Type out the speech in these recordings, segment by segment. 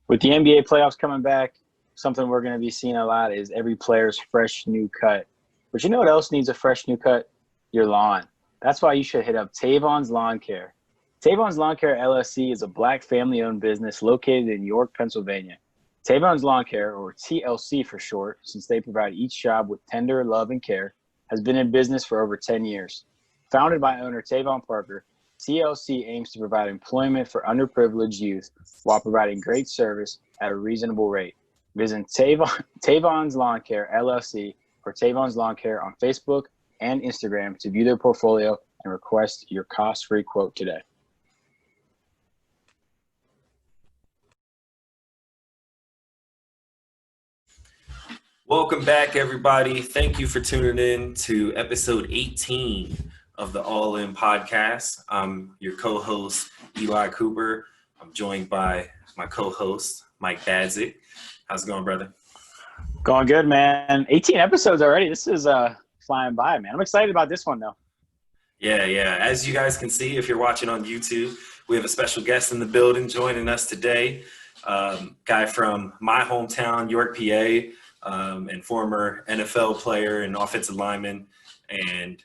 With the NBA playoffs coming back, something we're going to be seeing a lot is every player's fresh new cut. But you know what else needs a fresh new cut? Your lawn. That's why you should hit up Tavon's Lawn Care. Tavon's Lawn Care LLC is a Black family-owned business located in York, Pennsylvania. Tavon's Lawn Care, or TLC for short, since they provide each job with tender love and care, has been in business for over 10 years. Founded by owner Tavon Parker, TLC aims to provide employment for underprivileged youth while providing great service at a reasonable rate. Visit Tavon's Lawn Care LLC or Tavon's Lawn Care on Facebook and Instagram to view their portfolio and request your cost-free quote today. Welcome back, everybody. Thank you for tuning in to episode 18 of the All In podcast. I'm your co-host, Eli Cooper. I'm joined by my co-host, Mike Badzik. How's it going, brother? Going good, man. 18 episodes already. This is flying by, man. I'm excited about this one, though. Yeah. As you guys can see, if you're watching on YouTube, we have a special guest in the building joining us today. Guy from my hometown, York, PA. And former NFL player and offensive lineman and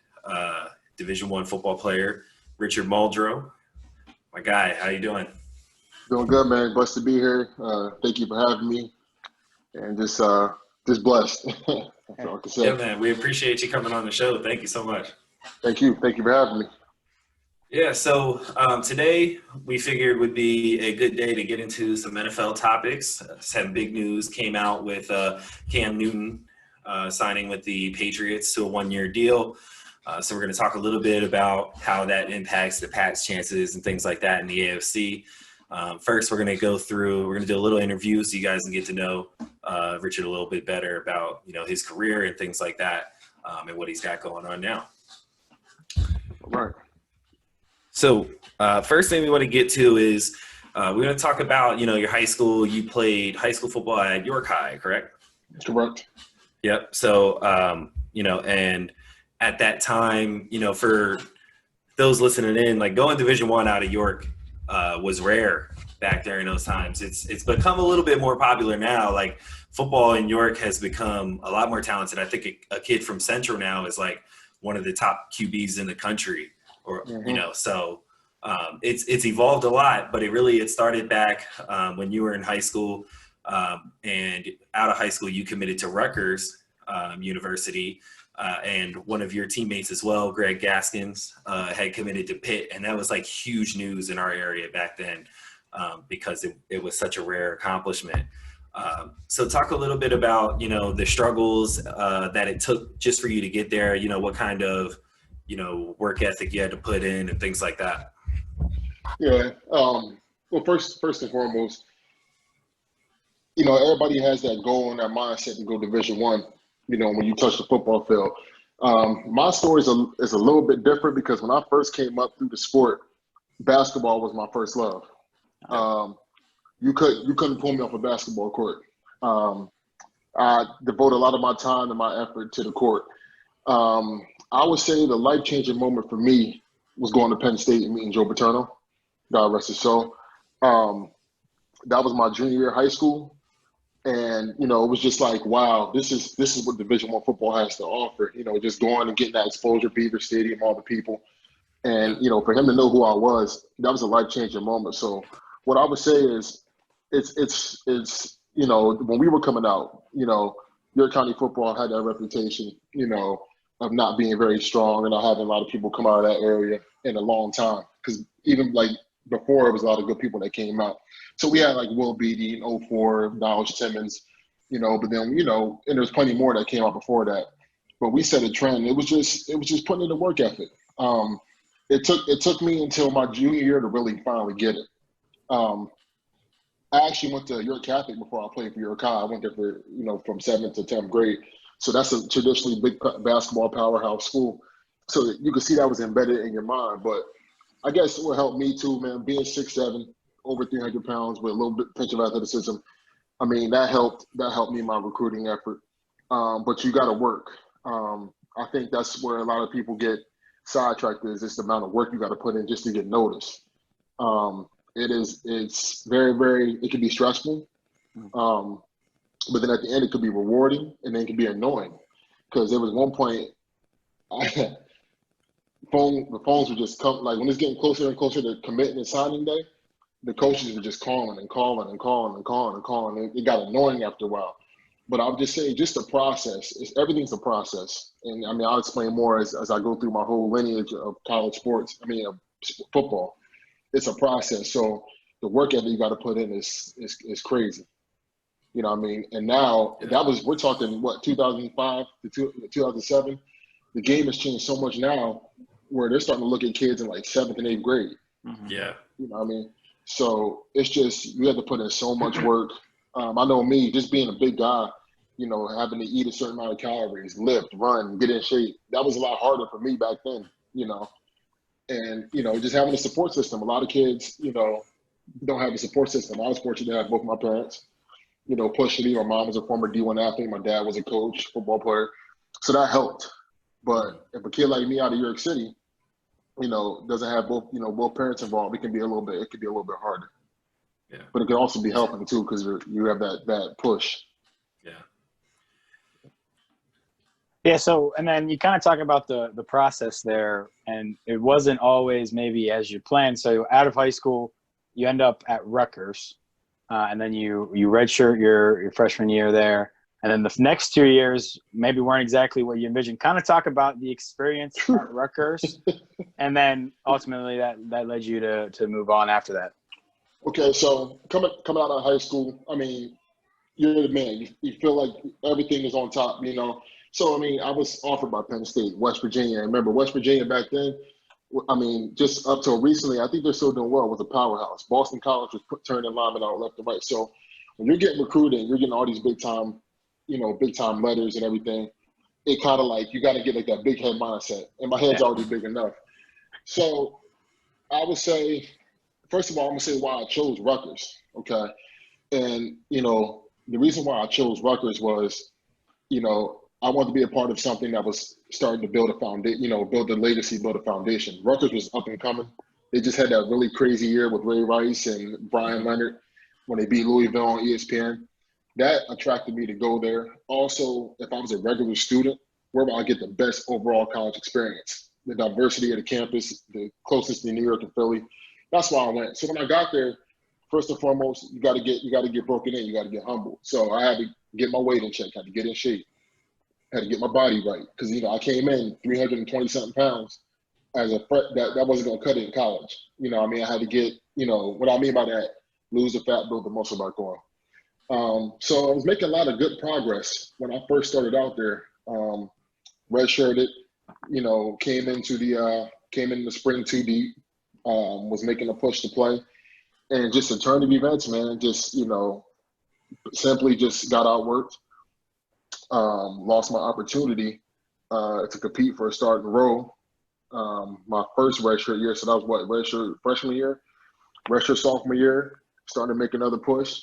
Division I football player, Richard Muldrow. My guy, how you doing? Doing good, man. Blessed to be here. Thank you for having me. And just blessed. That's all I can say. Yeah, man. We appreciate you coming on the show. Thank you so much. Thank you. Thank you for having me. Yeah, so today we figured would be a good day to get into some NFL topics. Some big news came out with Cam Newton signing with the Patriots to a one-year deal. So we're going to talk a little bit about how that impacts the Pats' chances and things like that in the AFC. First, we're going to do a little interview so you guys can get to know Richard a little bit better about, his career and things like that and what he's got going on now. All right. So first thing we want to get to is we're going to talk about, your high school. You played high school football at York High, correct? Correct. Yep. So, and at that time, for those listening in, like going Division I out of York was rare back there in those times. It's become a little bit more popular now. Like football in York has become a lot more talented. I think a kid from Central now is like one of the top QBs in the country. Or so it's evolved a lot, but it started back when you were in high school, and out of high school you committed to Rutgers University, and one of your teammates as well, Greg Gaskins, had committed to Pitt, and that was like huge news in our area back then because it was such a rare accomplishment. So talk a little bit about the struggles that it took just for you to get there. What kind of work ethic you had to put in and things like that. Yeah. Well, first and foremost, everybody has that goal and that mindset to go Division I, when you touch the football field. My story is a little bit different because when I first came up through the sport, basketball was my first love. You couldn't pull me off a basketball court. I devote a lot of my time and my effort to the court. I would say the life-changing moment for me was going to Penn State and meeting Joe Paterno. God rest his soul. That was my junior year of high school. And, it was just like, wow, this is what Division I football has to offer. Just going and getting that exposure, Beaver Stadium, all the people. And, for him to know who I was, that was a life-changing moment. So what I would say is it's when we were coming out, York County football had that reputation, of not being very strong and not having a lot of people come out of that area in a long time. Because even like before, it was a lot of good people that came out. So we had like Will Beatty in 04, Knowledge Timmons, but then, and there's plenty more that came out before that. But we set a trend. It was just putting in the work ethic. It took me until my junior year to really finally get it. I actually went to York Catholic before I played for York High. I went there for, from 7th to 10th grade. So that's a traditionally big basketball powerhouse school. So you can see that was embedded in your mind. But I guess what helped me too, man, being 6'7", over 300 pounds with a little bit pinch of athleticism. I mean, that helped me in my recruiting effort. But you got to work. I think that's where a lot of people get sidetracked is just the amount of work you got to put in just to get noticed. It's very, very, it can be stressful. But then at the end, it could be rewarding, and then it could be annoying. Because there was one point, the phones would just come, like when it's getting closer and closer to committing and signing day, the coaches were just calling and calling and calling and calling and calling. It got annoying after a while. But I would just say, just the process. Everything's a process. And I mean, I'll explain more as I go through my whole lineage of college sports, of football. It's a process. So the work ethic you got to put in is crazy. You know what I mean? And now, we're talking, 2005 to 2007? The game has changed so much now where they're starting to look at kids in like 7th and 8th grade. Yeah. You know what I mean? So it's just, you have to put in so much work. I know me, just being a big guy, having to eat a certain amount of calories, lift, run, get in shape. That was a lot harder for me back then, And, just having a support system. A lot of kids, don't have a support system. I was fortunate to have both my parents, pushing me. My mom was a former D1 athlete. My dad was a coach, football player. So that helped. But if a kid like me out of New York City, doesn't have both parents involved, it could be a little bit harder. Yeah. But it can also be helping too, because you have that push. Yeah. Yeah. So, and then you kind of talk about the process there, and it wasn't always maybe as you planned. So out of high school, you end up at Rutgers, and then you redshirt your freshman year there. And then the next 2 years maybe weren't exactly what you envisioned. Kind of talk about the experience at Rutgers, and then ultimately that led you to move on after that. Okay, so coming out of high school, I mean, you're the man. You feel like everything is on top, So, I mean, I was offered by Penn State, West Virginia. And remember, West Virginia back then, I mean, just up till recently, I think they're still doing well, was a powerhouse. Boston College was turning linemen out left and right. So when you're getting recruited and you're getting all these big time letters and everything, it kind of like, you got to get like that big head mindset. And my head's already big enough. So I would say, first of all, I'm going to say why I chose Rutgers, okay? And, the reason why I chose Rutgers was, I wanted to be a part of something that was starting to build a foundation, build a legacy, build a foundation. Rutgers was up and coming. They just had that really crazy year with Ray Rice and Brian Leonard when they beat Louisville on ESPN. That attracted me to go there. Also, if I was a regular student, where would I get the best overall college experience? The diversity of the campus, the closest to New York and Philly. That's why I went. So when I got there, first and foremost, you got to get broken in. You got to get humble. So I had to get my weight in check. Had to get in shape. Had to get my body right because I came in 320 something pounds as a that wasn't gonna cut it in college. I mean, I had to get what I mean by that: lose the fat, build the muscle back on. So I was making a lot of good progress when I first started out there. Redshirted, came in the spring too deep. Was making a push to play. And just a turn of events, man, just, simply just got outworked. Lost my opportunity to compete for a starting role. My first redshirt year, so that was redshirt freshman year, redshirt sophomore year, starting to make another push.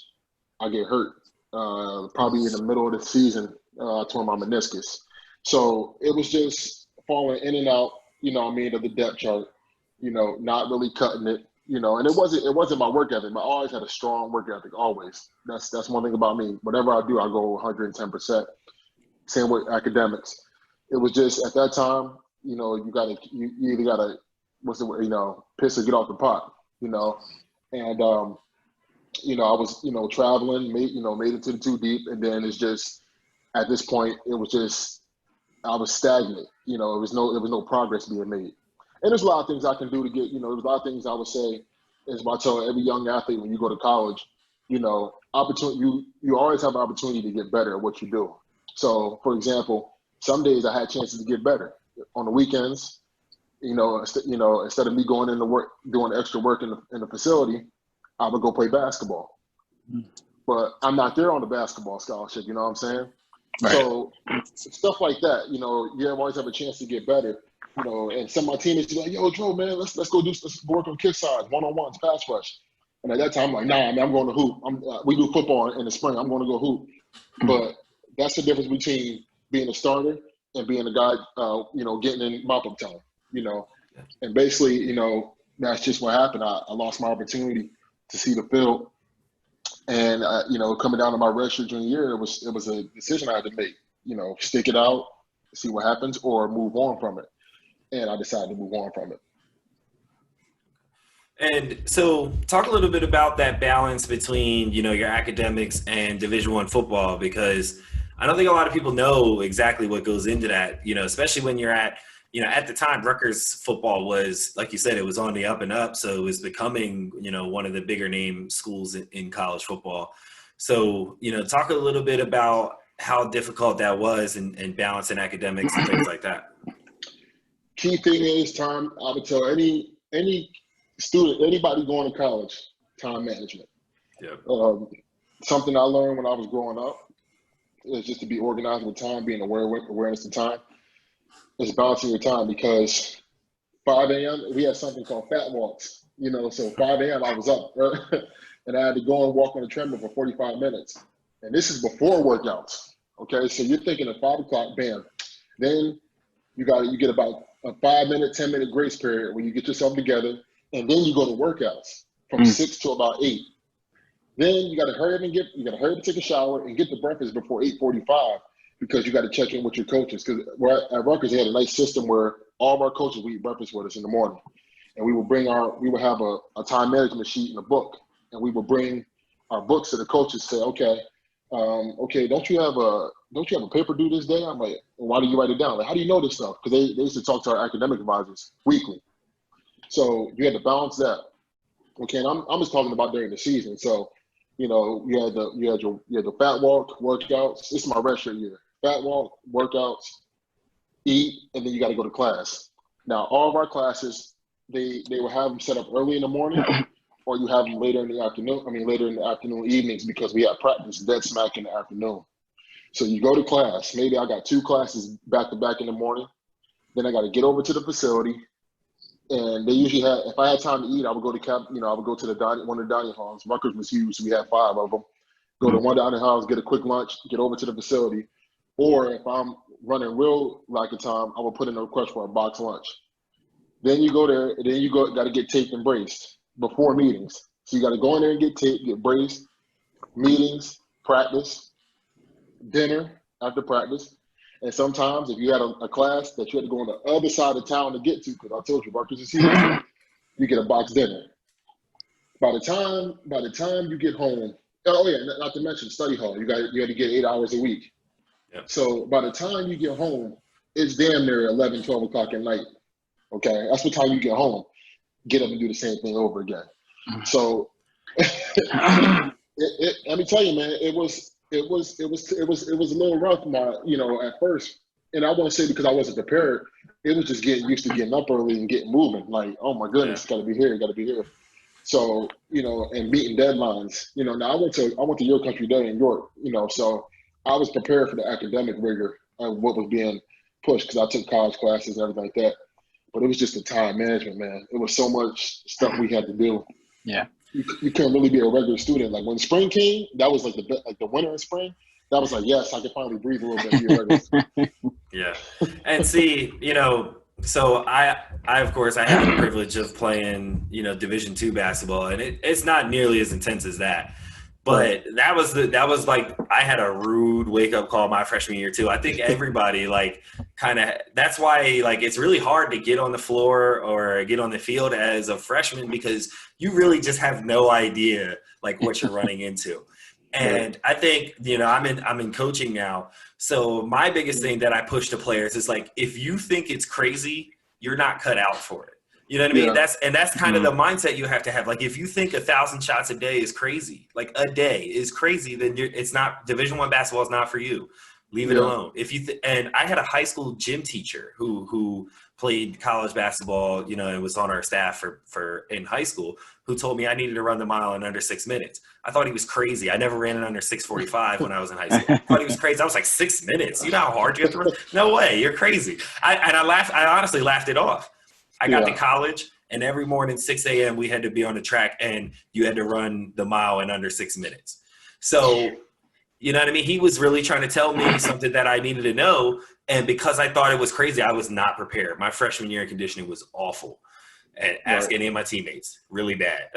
I get hurt, probably in the middle of the season, tore my meniscus. So it was just falling in and out, of the depth chart, not really cutting it. And it wasn't my work ethic. I always had a strong work ethic, always. That's one thing about me. Whatever I do, I go 110%. Same with academics. It was just at that time, you either gotta, piss or get off the pot, And I was, traveling, made it to the too deep, and then it's just at this point, it was just I was stagnant. There was no progress being made. And there's a lot of things I can do to get, there's a lot of things I would say is what I tell every young athlete when you go to college, opportunity, you always have an opportunity to get better at what you do. So, for example, some days I had chances to get better. On the weekends, instead of me going into work, doing extra work in the facility, I would go play basketball. But I'm not there on the basketball scholarship, you know what I'm saying? Right. So stuff like that, you always have a chance to get better. And some of my teammates are like, yo, Joe, man, let's go work on kick sides, one-on-ones, pass rush. And at that time, I'm like, nah, man, I'm going to hoop. We do football in the spring. I'm going to go hoop. But that's the difference between being a starter and being a guy, getting in mop-up time, And basically, that's just what happened. I lost my opportunity to see the field. And coming down to my redshirt junior year, it was a decision I had to make. Stick it out, see what happens, or move on from it. And I decided to move on from it. And so talk a little bit about that balance between, your academics and Division I football, because I don't think a lot of people know exactly what goes into that, especially when you're at the time, Rutgers football was, like you said, it was on the up and up. So it was becoming, one of the bigger name schools in college football. So, talk a little bit about how difficult that was and balancing academics and things like that. Key thing is time. I would tell any student, anybody going to college, time management. Yeah. Something I learned when I was growing up is just to be organized with time, being awareness of time. It's balancing your time, because 5 a.m. we had something called fat walks. So 5 a.m. I was up and I had to go and walk on the treadmill for 45 minutes. And this is before workouts. Okay, so you're thinking at 5 o'clock, bam. Then you get about a 5-minute, 10-minute grace period where you get yourself together, and then you go to workouts from 6 to about 8. Then you got to hurry up and take a shower and get to breakfast before 8:45, because you got to check in with your coaches. Because at Rutgers, they had a nice system where all of our coaches would eat breakfast with us in the morning, and we would have a time management sheet and a book, and we would bring our books to the coaches. Say, okay, don't you have a paper due this day? I'm like, well, why do you write it down? Like, how do you know this stuff? Because they used to talk to our academic advisors weekly. So you had to balance that. Okay, and I'm just talking about during the season. So, you had the fat walk, workouts. This is my redshirt year. Fat walk, workouts, eat, and then you got to go to class. Now, all of our classes, they will have them set up early in the morning, or you have them later in the afternoon, evenings, because we have practice dead smack in the afternoon. So you go to class. Maybe I got 2 classes back to back in the morning. Then I got to get over to the facility. And they usually had, if I had time to eat, I would go to one of the dining halls. Rutgers was huge, so we had 5 of them. Go to one dining hall, get a quick lunch, get over to the facility. Or if I'm running real lack of time, I will put in a request for a box lunch. Then you go there, and then you got to get taped and braced before meetings. So you got to go in there and get taped, get braced, meetings, practice, dinner after practice. And sometimes if you had a class that you had to go on the other side of town to get to, because I told you Rutgers is huge, you get a box dinner. By the time you get home, not to mention study hall, you had to get 8 hours a week. Yep. So by the time you get home, it's damn near 11, 12 o'clock at night. Okay, that's what time you get home. Get up and do the same thing over again. So let me tell you, man, it was a little rough, at first. And I won't say because I wasn't prepared. It was just getting used to getting up early and getting moving. Like, oh my goodness, got to be here. So, and meeting deadlines. Now I went to Your Country Day in York. So I was prepared for the academic rigor of what was being pushed, because I took college classes and everything like that. But it was just the time management, man. It was so much stuff we had to do. Yeah. You couldn't really be a regular student. Like when spring came, that was like the winter and spring. That was like, yes, I could finally breathe a little bit. Be a regular student. Yeah. And see, so I of course I had the privilege of playing, Division II basketball, and it's not nearly as intense as that. But that was like, I had a rude wake up call my freshman year too. I think everybody that's why it's really hard to get on the floor or get on the field as a freshman, because you really just have no idea what you're running into. And I think, I'm in coaching now. So my biggest thing that I push to players is if you think it's crazy, you're not cut out for it. You know what I mean? Yeah. That's kind of the mindset you have to have. If you think 1,000 shots a day is crazy, a day is crazy, then it's not. Division I basketball is not for you. Leave it alone. If you and I had a high school gym teacher who played college basketball, and was on our staff for in high school, who told me I needed to run the mile in under 6 minutes. I thought he was crazy. I never ran it under 6:45 when I was in high school. I thought he was crazy. I was like, 6 minutes? You know how hard you have to run? No way. You're crazy. I laughed. I honestly laughed it off. I got to college, and every morning, 6 a.m., we had to be on the track, and you had to run the mile in under 6 minutes. So, you know what I mean? He was really trying to tell me something that I needed to know, and because I thought it was crazy, I was not prepared. My freshman year in conditioning was awful. and ask any of my teammates. Really bad.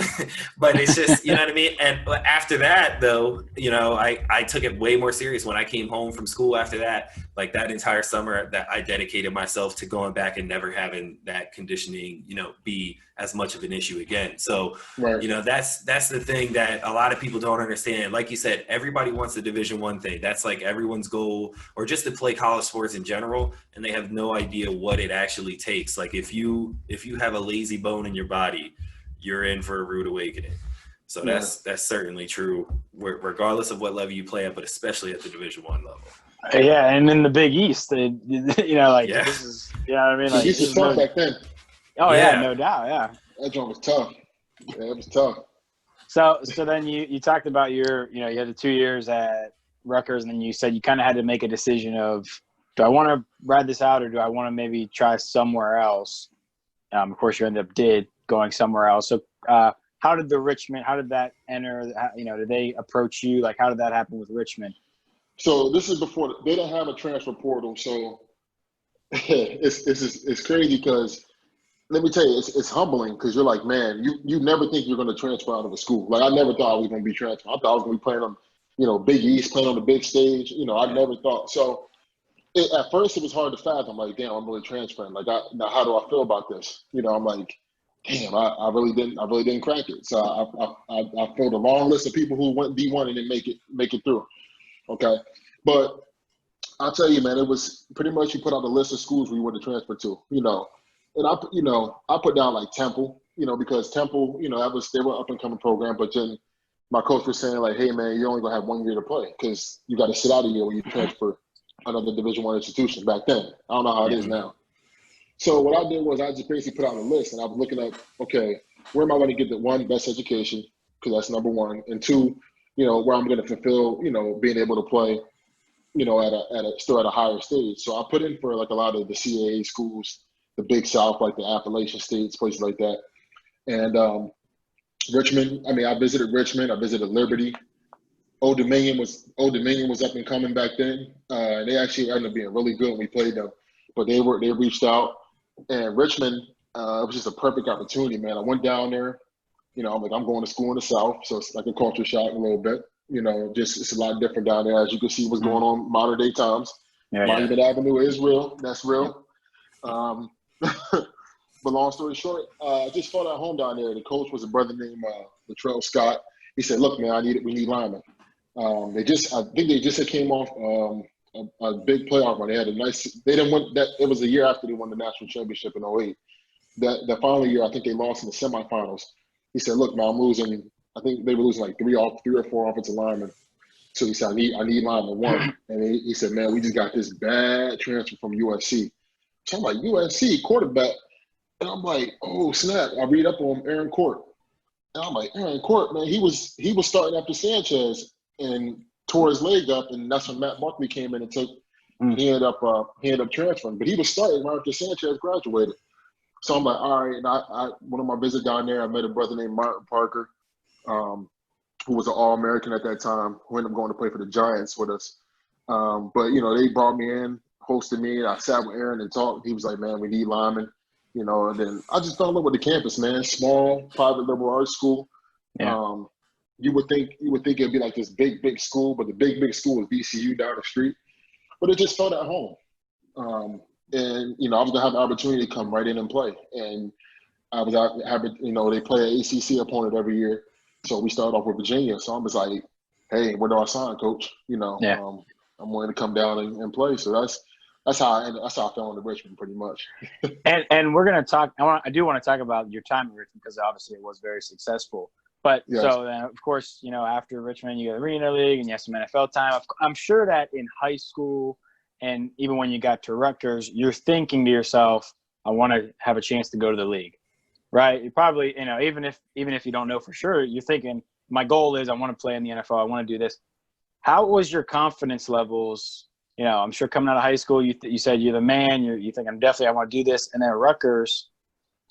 But it's just, you know what I mean? And after that, though, you know, I took it way more serious when I came home from school after that. Like that entire summer that I dedicated myself to going back and never having that conditioning, you know, be as much of an issue again. So, you know, that's the thing that a lot of people don't understand. Like you said, everybody wants the Division I thing. That's like everyone's goal, or just to play college sports in general, and they have no idea what it actually takes. Like if you have a lazy bone in your body, you're in for a rude awakening. So that's certainly true, regardless of what level you play at, but especially at the Division I level. Yeah, and in the Big East, you know, like this is, you know what I mean? Like, the East was tough back then. Oh yeah, no doubt, yeah. That joint was tough. Yeah, it was tough. So then you talked about your, you know, you had the 2 years at Rutgers, and then you said you kind of had to make a decision of, do I want to ride this out, or do I want to maybe try somewhere else? Of course, you ended up going somewhere else. So how did that enter? You know, did they approach you? Like, how did that happen with Richmond? So this is before they didn't have a transfer portal. So it's crazy because let me tell you, it's humbling because you're like, man, you never think you're going to transfer out of a school. Like I never thought I was going to be transferred. I thought I was going to be playing on, you know, Big East, playing on the big stage. You know, I never thought. So at first it was hard to fathom. Like, damn, I'm really transferring. Like, now how do I feel about this? You know, I'm like, damn, I really didn't crack it. So I filled a long list of people who went D1 and didn't make it through. Okay, but I'll tell you, man, it was pretty much you put out a list of schools we wanted to transfer to. You know, and I put down like Temple. You know, because Temple, you know, they were up and coming program, but then my coach was saying like, hey man, you're only gonna have 1 year to play because you got to sit out a year when you transfer another Division I institution. Back then, I don't know how it is now. So what I did was I just basically put out a list, and I was looking at, okay, where am I going to get the one, best education, because that's number one, and two, you know, where I'm going to fulfill, you know, being able to play, you know, still at a higher stage. So I put in for like a lot of the CAA schools, the Big South, like the Appalachian states, places like that. And Richmond, I mean, I visited Richmond, I visited Liberty. Old Dominion was up and coming back then. And they actually ended up being really good when we played them. But they reached out, and Richmond, it was just a perfect opportunity, man. I went down there, you know, I'm going to school in the South, so it's like a culture shock a little bit. You know, just it's a lot different down there. As you can see what's going on modern day times. Monument Avenue is real. That's real. But long story short, I just felt at home down there. The coach was a brother named Latrell Scott. He said, look, man, we need linemen. I think they just came off a big playoff run. They had they didn't win that. It was a year after they won the national championship in 2008. That final year, I think they lost in the semifinals. He said, look, man, I'm losing. I think they were losing like three or four offensive linemen. So he said, I need lineman one. And he said, man, we just got this bad transfer from USC. So I'm like, USC quarterback. And I'm like, oh snap! I read up on Aaron Court, and I'm like, Aaron Court, man, he was starting after Sanchez and tore his leg up, and that's when Matt Buckley came in and took. He ended up transferring, but he was starting right after Sanchez graduated. So I'm like, all right. And I went on my visit down there. I met a brother named Martin Parker, who was an All-American at that time, who ended up going to play for the Giants with us. But you know, they brought me in, hosted me, and I sat with Aaron and talked. He was like, man, we need linemen. You know, and then I just fell in love with the campus, man. Small, private liberal arts school. Yeah. You would think it'd be like this big school, but the big school was VCU down the street. But it just felt at home. And you know, I was gonna have the opportunity to come right in and play. And I was having, you know, they play an ACC opponent every year, so we started off with Virginia. So I was like, hey, where do I sign, coach? You know, I'm willing to come down and play. So that's how I fell into Richmond, pretty much. and we're gonna talk. I do want to talk about your time at Richmond because obviously it was very successful. But so then, of course, you know, after Richmond, you got the Arena League and you have some NFL time. I'm sure that in high school and even when you got to Rutgers, you're thinking to yourself, I want to have a chance to go to the league, right? You probably, you know, even if you don't know for sure, you're thinking my goal is I want to play in the NFL. I want to do this. How was your confidence levels? You know, I'm sure coming out of high school, you said you're the man. You think I want to do this. And then at Rutgers,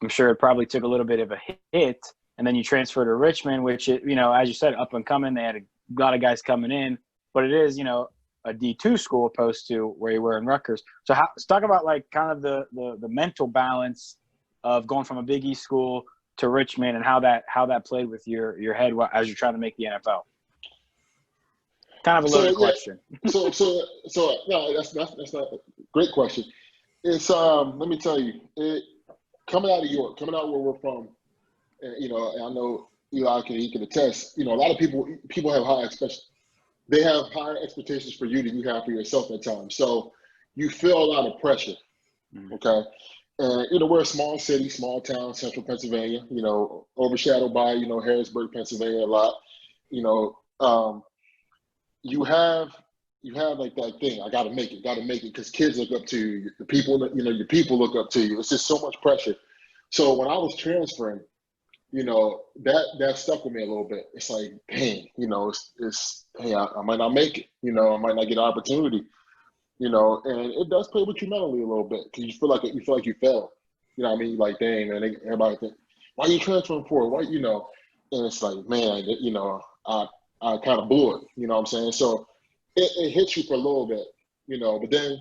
I'm sure it probably took a little bit of a hit. And then you transfer to Richmond, which, you know, as you said, up and coming. They had a lot of guys coming in. But it is, you know, a D2 school opposed to where you were in Rutgers. So let's talk about, like, kind of the mental balance of going from a Big East school to Richmond, and how that played with your head as you're trying to make the NFL? Kind of a loaded question. So no, that's not a great question. It's let me tell you, coming out of York, coming out where we're from, and, you know, and I know Eli can attest. You know, a lot of people have they have higher expectations for you than you have for yourself at times. So you feel a lot of pressure. Okay. And, you know, we're a small city, small town, central Pennsylvania, you know, overshadowed by, you know, Harrisburg, Pennsylvania a lot. You know, you have like that thing, I got to make it, because kids look up to you. The people, you know, your people look up to you. It's just so much pressure. So when I was transferring, you know, that stuck with me a little bit. It's like, dang, you know, it's hey, I might not make it, you know, I might not get an opportunity. You know, and it does play with you mentally a little bit, because you feel like you failed. You know what I mean? Like, dang, man, everybody think, why are you transferring for? Why, you know? And it's like, man, you know, I kind of blew it. You know what I'm saying? So it hits you for a little bit, you know. But then,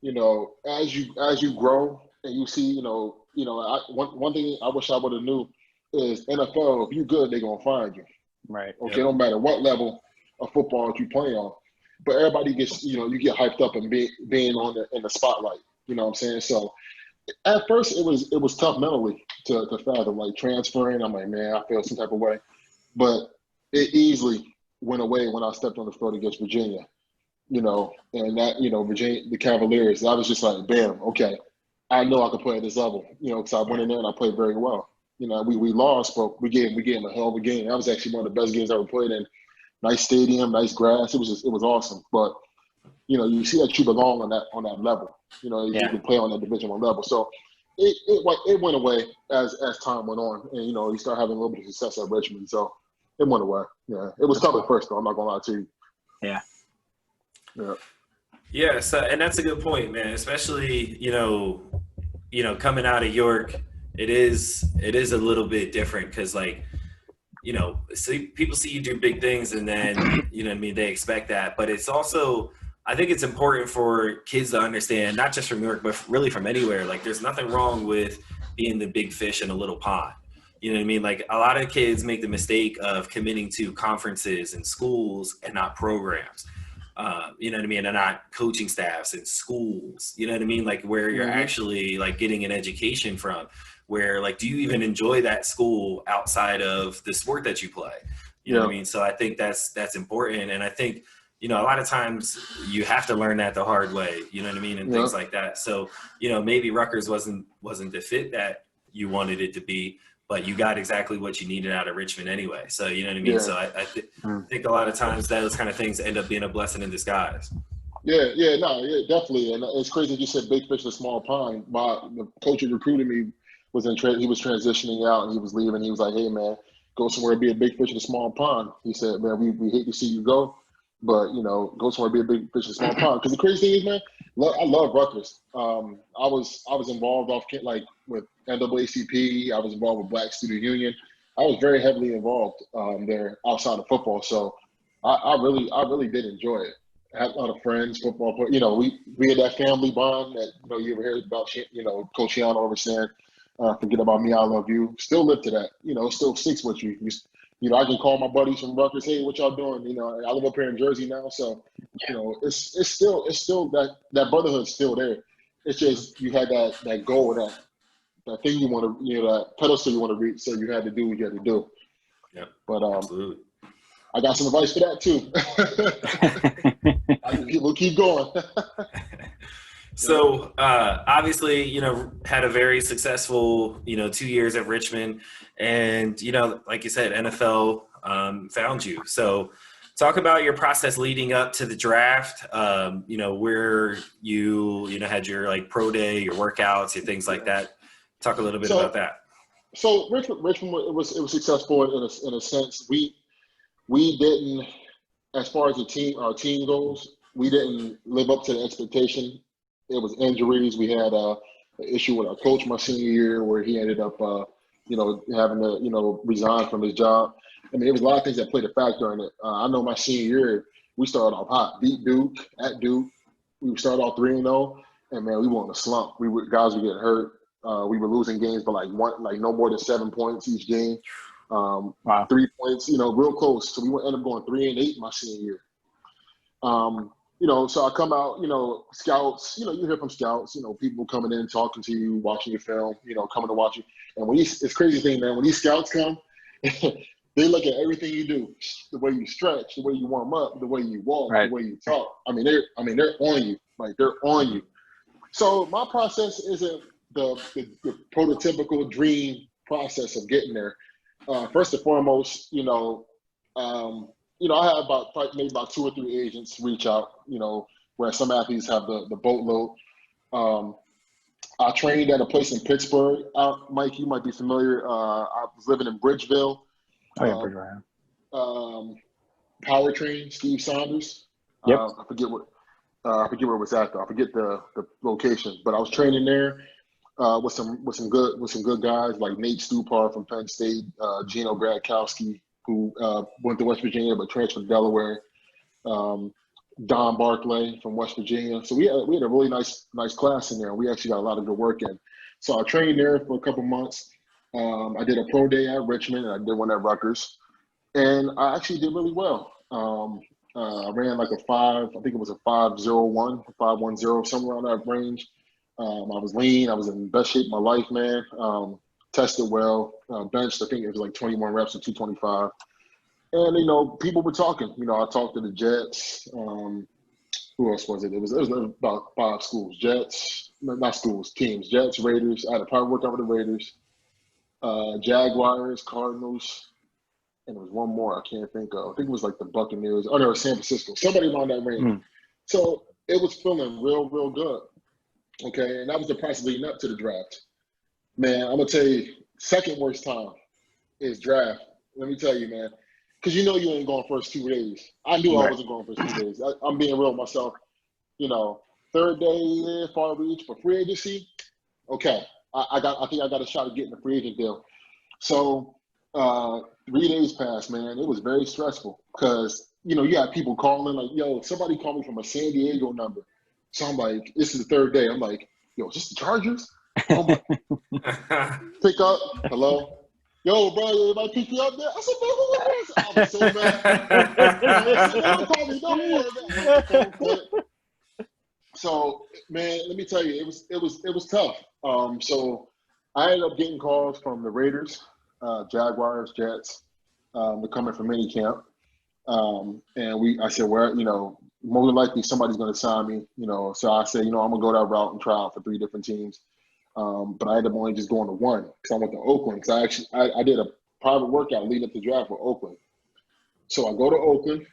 you know, as you grow and you see, you know, one thing I wish I would have knew is NFL. If you're good, they're gonna find you. Right. Okay. Yep. No matter what level of football that you play on. But everybody gets, you know, you get hyped up and being in the spotlight. You know what I'm saying? So at first it was tough mentally to fathom, like transferring. I'm like, man, I feel some type of way. But it easily went away when I stepped on the field against Virginia. You know, and that, you know, Virginia, the Cavaliers, I was just like, bam, okay, I know I can play at this level. You know, because I went in there and I played very well. You know, we lost, but we gave them a hell of a game. That was actually one of the best games I ever played in. Nice stadium, nice grass. It was awesome. But, you know, you see that you belong on that level. You know, you can play on that Division I level. So it went away as time went on, and, you know, you start having a little bit of success at Richmond. So it went away. Yeah, it was tough at first, though. I'm not gonna lie to you. Yeah. Yeah. Yeah. So, and that's a good point, man. Especially, you know, coming out of York, it is a little bit different, because, like, you know, people see you do big things, and then, you know what I mean, they expect that. But it's also, I think it's important for kids to understand, not just from New York, but really from anywhere. Like, there's nothing wrong with being the big fish in a little pond. You know what I mean? Like, a lot of kids make the mistake of committing to conferences and schools and not programs. You know what I mean? And not coaching staffs and schools. You know what I mean? Like, where you're actually, like, getting an education from. Where, like, do you even enjoy that school outside of the sport that you play? You know what I mean? So I think that's important. And I think, you know, a lot of times you have to learn that the hard way, you know what I mean? And things like that. So, you know, maybe Rutgers wasn't the fit that you wanted it to be, but you got exactly what you needed out of Richmond anyway. So, you know what I mean? So I think a lot of times those kind of things end up being a blessing in disguise. Yeah, definitely. And it's crazy that you said big fish in a small pond. The coach who recruited me he was transitioning out and he was leaving. He was like, hey, man, go somewhere and be a big fish in a small pond. He said, man, we hate to see you go, but, you know, go somewhere and be a big fish in a small pond. Because the crazy thing is, man, I love Rutgers. I was involved with NAACP. I was involved with Black Student Union. I was very heavily involved there outside of football. So I really did enjoy it. I had a lot of friends, football. You know, we had that family bond that, you know, you ever heard about, you know, Coach Shiano over saying, forget about me, I love you. Still live to that. You know, still sticks with you. You know, I can call my buddies from Rutgers, hey, what y'all doing? You know, I live up here in Jersey now, so, you know, it's still that brotherhood's still there. It's just you had that goal, that thing you want to, you know, that pedestal you want to reach, so you had to do what you had to do. Yeah, but absolutely. I got some advice for that too. We'll keep going. So obviously, you know, had a very successful, you know, 2 years at Richmond, and, you know, like you said, NFL found you. So talk about your process leading up to the draft, you know, where you know, had your, like, pro day, your workouts, your things like that. Talk a little bit about that. So Richmond, it was successful in a sense. We didn't, as far as our team goes, we didn't live up to the expectation. It was injuries. We had an issue with our coach my senior year where he ended up, you know, having to, you know, resign from his job. I mean, there was a lot of things that played a factor in it. I know my senior year, we started off hot, beat Duke at Duke. We started off 3-0, and man, we were in a slump. Guys were getting hurt. We were losing games by like no more than 7 points each game. Wow. 3 points, real close. So we ended up going 3-8 my senior year. So I come out, scouts, you hear from scouts, people coming in, talking to you, watching your film, coming to watch you. And it's crazy thing, man, when these scouts come, they look at everything you do, the way you stretch, the way you warm up, the way you walk, right. the way you talk. I mean, they're on you, like they're on you. So my process isn't the prototypical dream process of getting there. First and foremost, I have maybe about 2 or 3 agents reach out, where some athletes have the boatload. I trained at a place in Pittsburgh. Mike, you might be familiar. I was living in Bridgeville. Oh, yeah, Bridgeville. Powertrain, Steve Saunders. Yep. I forget where it was at though. I forget the location, but I was training there with some good guys like Nate Stupar from Penn State, Gino Gradkowski, who went to West Virginia but transferred to Delaware, Don Barclay from West Virginia. So we had a really nice class in there. We actually got a lot of good work in. So I trained there for a couple months. I did a pro day at Richmond, and I did one at Rutgers, and I actually did really well. I ran like I think it was a 5:01, 5:10, somewhere around that range. I was lean. I was in best shape of my life, man. Tested well. Benched, I think it was like 21 reps at 225. And, people were talking. I talked to the Jets. Who else was it? It was about 5 schools. Teams. Jets, Raiders. I had a private workout with the Raiders. Jaguars, Cardinals. And there was one more I can't think of. I think it was like the Buccaneers. Oh, no, it was San Francisco. Somebody around that range. So it was feeling real, real good. Okay, and that was the process leading up to the draft. Man, I'm going to tell you, second worst time is draft. Let me tell you, man. Because you ain't going first 2 days. I knew I wasn't going first 2 days. I'm being real with myself. Third day, far reach for free agency. Okay, I think I got a shot at getting a free agent deal. So 3 days passed, man. It was very stressful because, you had people calling like, yo, somebody called me from a San Diego number. So I'm like, this is the third day. I'm like, yo, is this the Chargers? Oh my. Pick up. Hello. Yo, bro, everybody pick you up there? I said, man, who is this? I was so mad. I said, don't call me. Don't worry about it. So, man, let me tell you, it was tough. So I ended up getting calls from the Raiders, Jaguars, Jets, they're coming from minicamp. And I said, well, more than likely somebody's going to sign me, So I said, I'm going to go that route and try out for 3 different teams. But I ended up only just going to one because I went to Oakland. Because I did a private workout leading up to the draft with Oakland. So I go to Oakland,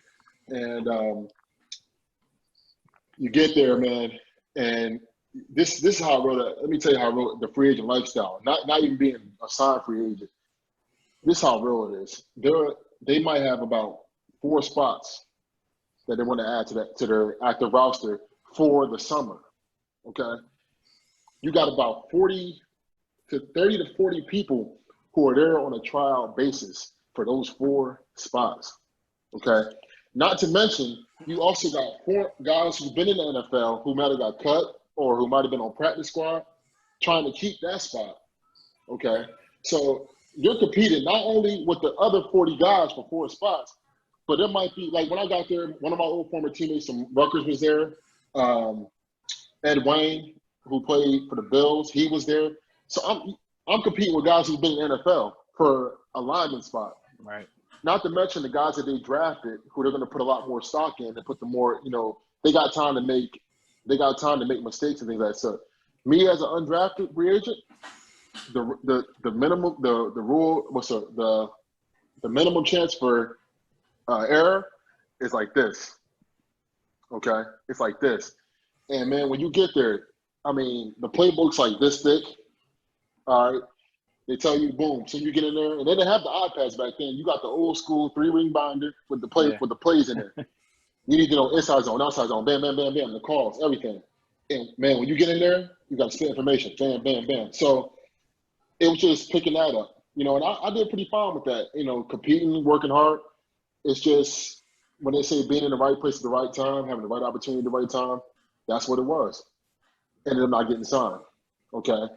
and you get there, man. And this is how I wrote it. Let me tell you how I wrote the free agent lifestyle. Not even being a signed free agent. This is how real it is. They might have about 4 spots that they want to add to their active roster for the summer. Okay. You got about 30 to 40 people who are there on a trial basis for those 4 spots. Okay. Not to mention, you also got 4 guys who've been in the NFL who might have got cut or who might have been on practice squad trying to keep that spot. Okay. So you're competing not only with the other 40 guys for 4 spots, but there might be, like when I got there, one of my old former teammates from Rutgers was there. Ed Wayne, who played for the Bills, he was there. So I'm competing with guys who've been in the NFL for a lineman spot. Right. Not to mention the guys that they drafted, who they're going to put a lot more stock in and put the more, they got time to make mistakes and things like that. So me as an undrafted free agent, the minimum the minimum chance for error is like this. Okay, it's like this. And man, when you get there, I mean, the playbook's like this thick. All right. They tell you, boom. So you get in there, and they didn't have the iPads back then. You got the old school 3-ring binder with the plays in there. You need to know inside zone, outside zone, bam, bam, bam, bam, the calls, everything. And man, when you get in there, you got to spit information, bam, bam, bam. So it was just picking that up, and I did pretty fine with that. Competing, working hard. It's just when they say being in the right place at the right time, having the right opportunity at the right time, that's what it was. Ended up not getting signed. Okay.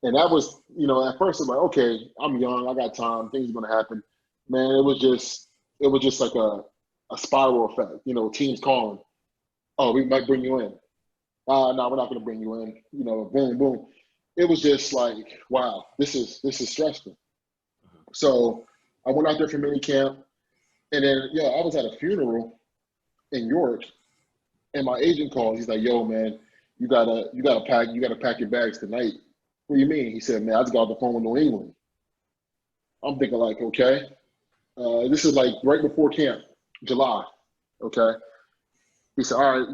And that was, you know, at first I'm like, okay, I'm young, I got time, things are gonna happen. Man, it was just like a spiral effect. You know, teams calling, oh, we might bring you in. No, we're not gonna bring you in. You know, boom, boom. It was just like, wow, this is stressful. So I went out there for mini camp, and then I was at a funeral in York, and my agent called. He's like, "Yo, man, you gotta pack your bags tonight." What do you mean? He said, "Man, I just got off the phone with New England." I'm thinking like, okay, this is like right before camp, July. Okay. He said, "All right,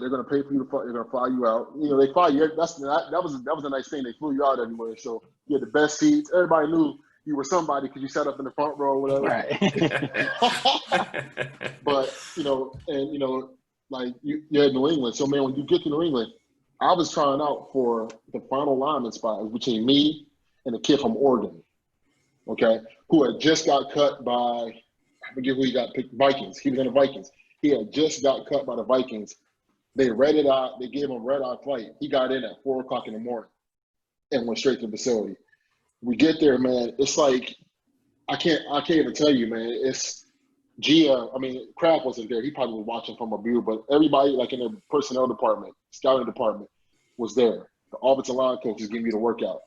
they're gonna pay for you to fly, they're gonna fly you out. You know, they fly you. That was a nice thing. They flew you out everywhere, so you had the best seats. Everybody knew you were somebody because you sat up in the front row, or whatever." Right. But like you're in New England, so man, when you get to New England, I was trying out for the final lineman spot. It was between me and a kid from Oregon, okay, who had just got cut by, I forget who he got picked, Vikings. He was in the Vikings. He had just got cut by the Vikings. They read it out. They gave him a red-eye flight. He got in at 4 o'clock in the morning and went straight to the facility. We get there, man. It's like I can't even tell you, man. It's Gia. I mean, Kraft wasn't there. He probably was watching from a view, but everybody, like in the personnel department, scouting department, was there. The offensive line coach is giving you the workout,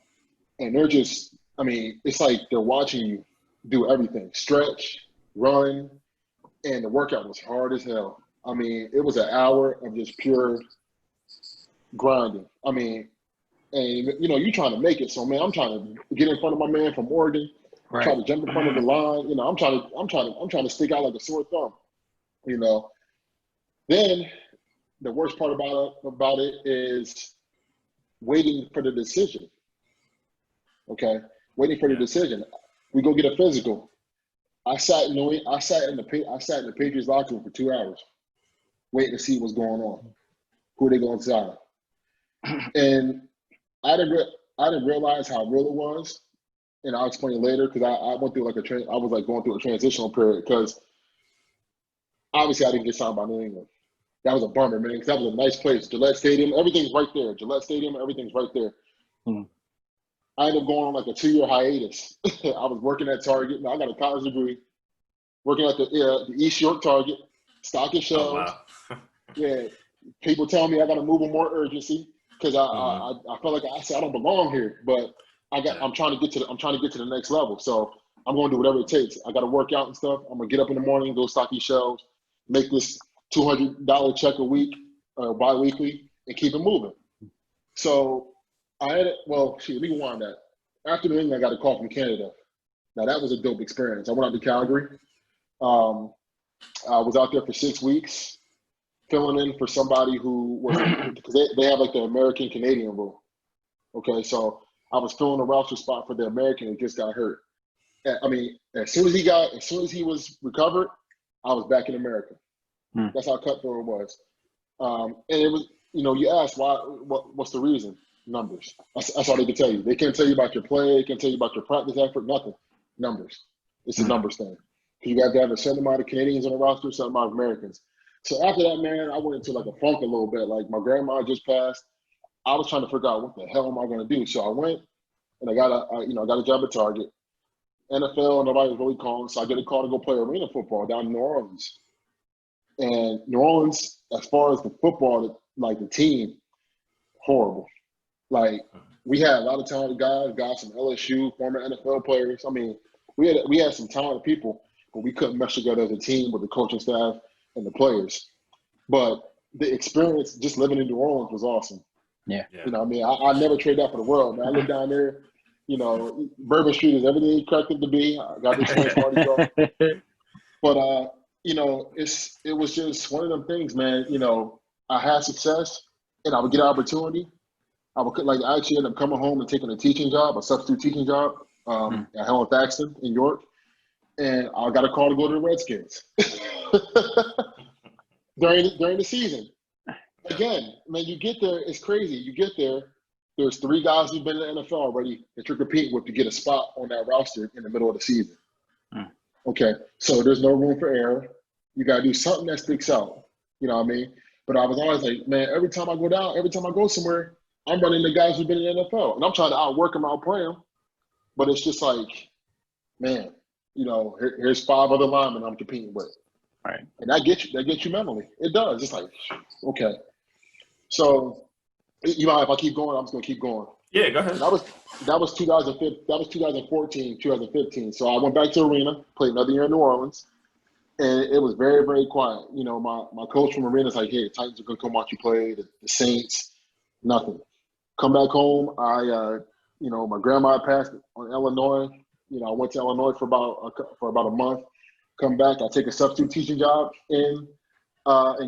and they're just. I mean, it's like they're watching you do everything: stretch, run, and the workout was hard as hell. I mean, it was an hour of just pure grinding. I mean, and you know, you're trying to make it. So man, I'm trying to get in front of my man from Oregon. Right. Try to jump in front of the line. You know, I'm trying to stick out like a sore thumb. You know. Then the worst part about it is waiting for the decision. Okay, waiting for the decision. We go get a physical. I sat in the Patriots locker room for 2 hours, waiting to see what's going on, who they going to sign, and I didn't realize how real it was, and I'll explain later because I went through I was like going through a transitional period because obviously I didn't get signed by New England. That was a bummer, man, because that was a nice place. Gillette Stadium, everything's right there. Gillette Stadium, everything's right there. I ended up going on like a 2-year hiatus. I was working at Target. I got a college degree. Working at the East York Target, stocking shelves. Oh, wow. Yeah, people telling me I got to move with more urgency because I felt like I said I don't belong here, but I'm trying to get to the next level. So I'm going to do whatever it takes. I got to work out and stuff. I'm gonna get up in the morning, go stock these shelves, make this $200 check a week or bi-weekly, and keep it moving. So let me rewind that. After New England, I got a call from Canada. Now that was a dope experience. I went out to Calgary. I was out there for 6 weeks, filling in for somebody who was because they have like the American Canadian rule. Okay, so I was filling a roster spot for the American who just got hurt. I mean, as soon as he was recovered, I was back in America. That's how cutthroat it was. And it was, you know, you ask what's the reason? Numbers. That's all they can tell you. They can't tell you about your play. They can't tell you about your practice effort. Nothing. Numbers. It's a numbers thing. You got to have a certain amount of Canadians on the roster, a certain amount of Americans. So after that, man, I went into like a funk a little bit. Like my grandma just passed. I was trying to figure out what the hell am I going to do. So I went and I got a job at Target. NFL, nobody was really calling, so I get a call to go play arena football down in New Orleans. And New Orleans, as far as the football, like the team, horrible. Like we had a lot of talented guys from LSU, former NFL players. I mean, we had some talented people, but we couldn't mesh together as a team with the coaching staff and the players. But the experience just living in New Orleans was awesome. Yeah. You know what I mean? I never trade that for the world, man. I live down there. You know, Bourbon Street is everything you cracked it to be. I got the experience party going. But, you know, it was just one of them things, man. You know, I had success and I would get an opportunity. I actually ended up coming home and taking a teaching job, a substitute teaching job at Helen Thaxton in York. And I got a call to go to the Redskins during the season. Again, man, you get there, it's crazy. You get there, there's 3 guys who've been in the NFL already that you're competing with to get a spot on that roster in the middle of the season. Okay, so there's no room for error. You got to do something that sticks out. You know what I mean? But I was always like, man, every time I go somewhere, I'm running the guys who've been in the NFL, and I'm trying to outwork them, outplay them. But it's just like, man, here's 5 other linemen I'm competing with. Right. And that gets you mentally. It does. It's like, okay. So, if I keep going, I'm just gonna keep going. Yeah, go ahead. That was 2015. That was 2014, 2015. So I went back to Arena, played another year in New Orleans, and it was very, very quiet. My coach from Arena's like, hey, the Titans are gonna come watch you play. The Saints, nothing. Come back home. My grandma passed on Illinois. I went to Illinois for about a month. Come back, I take a substitute teaching job in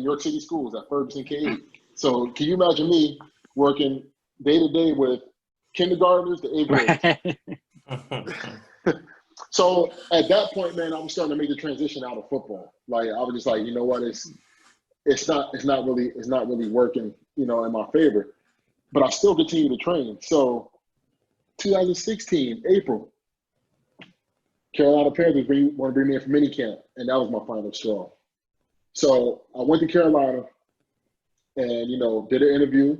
York City schools at Ferguson K8. So can you imagine me working day to day with kindergartners to 8th graders? So at that point, man, I was starting to make the transition out of football. Like I was just like, you know what, it's not really working, in my favor. But I still continue to train. So 2016, April, Carolina Panthers want to bring me in for minicamp, and that was my final straw. So I went to Carolina and, did an interview.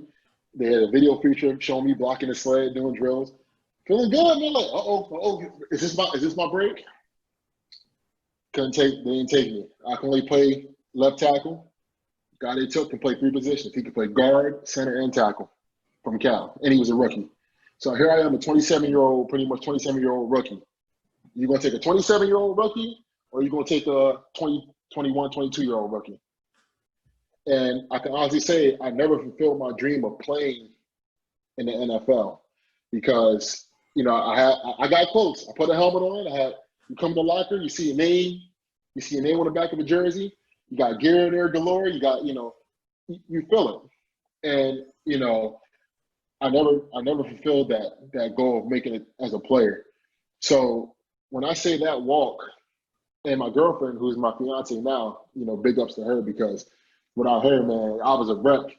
They had a video feature showing me blocking the sled, doing drills. Feeling good, man. Like, is this my break? They didn't take me. I can only play left tackle. Guy they took can play 3 positions. He could play guard, center, and tackle from Cal, and he was a rookie. So here I am, a 27-year-old, pretty much 27-year-old rookie. You gonna take a 27-year-old rookie, or you gonna take a 20, 21, 22-year-old rookie? And I can honestly say I never fulfilled my dream of playing in the NFL because I got close. I put a helmet on. You come to the locker, you see your name on the back of the jersey. You got gear in there galore. You got you feel it, and I never fulfilled that goal of making it as a player. So when I say that walk, and my girlfriend, who's my fiance now, big ups to her because without her, man, I was a wreck.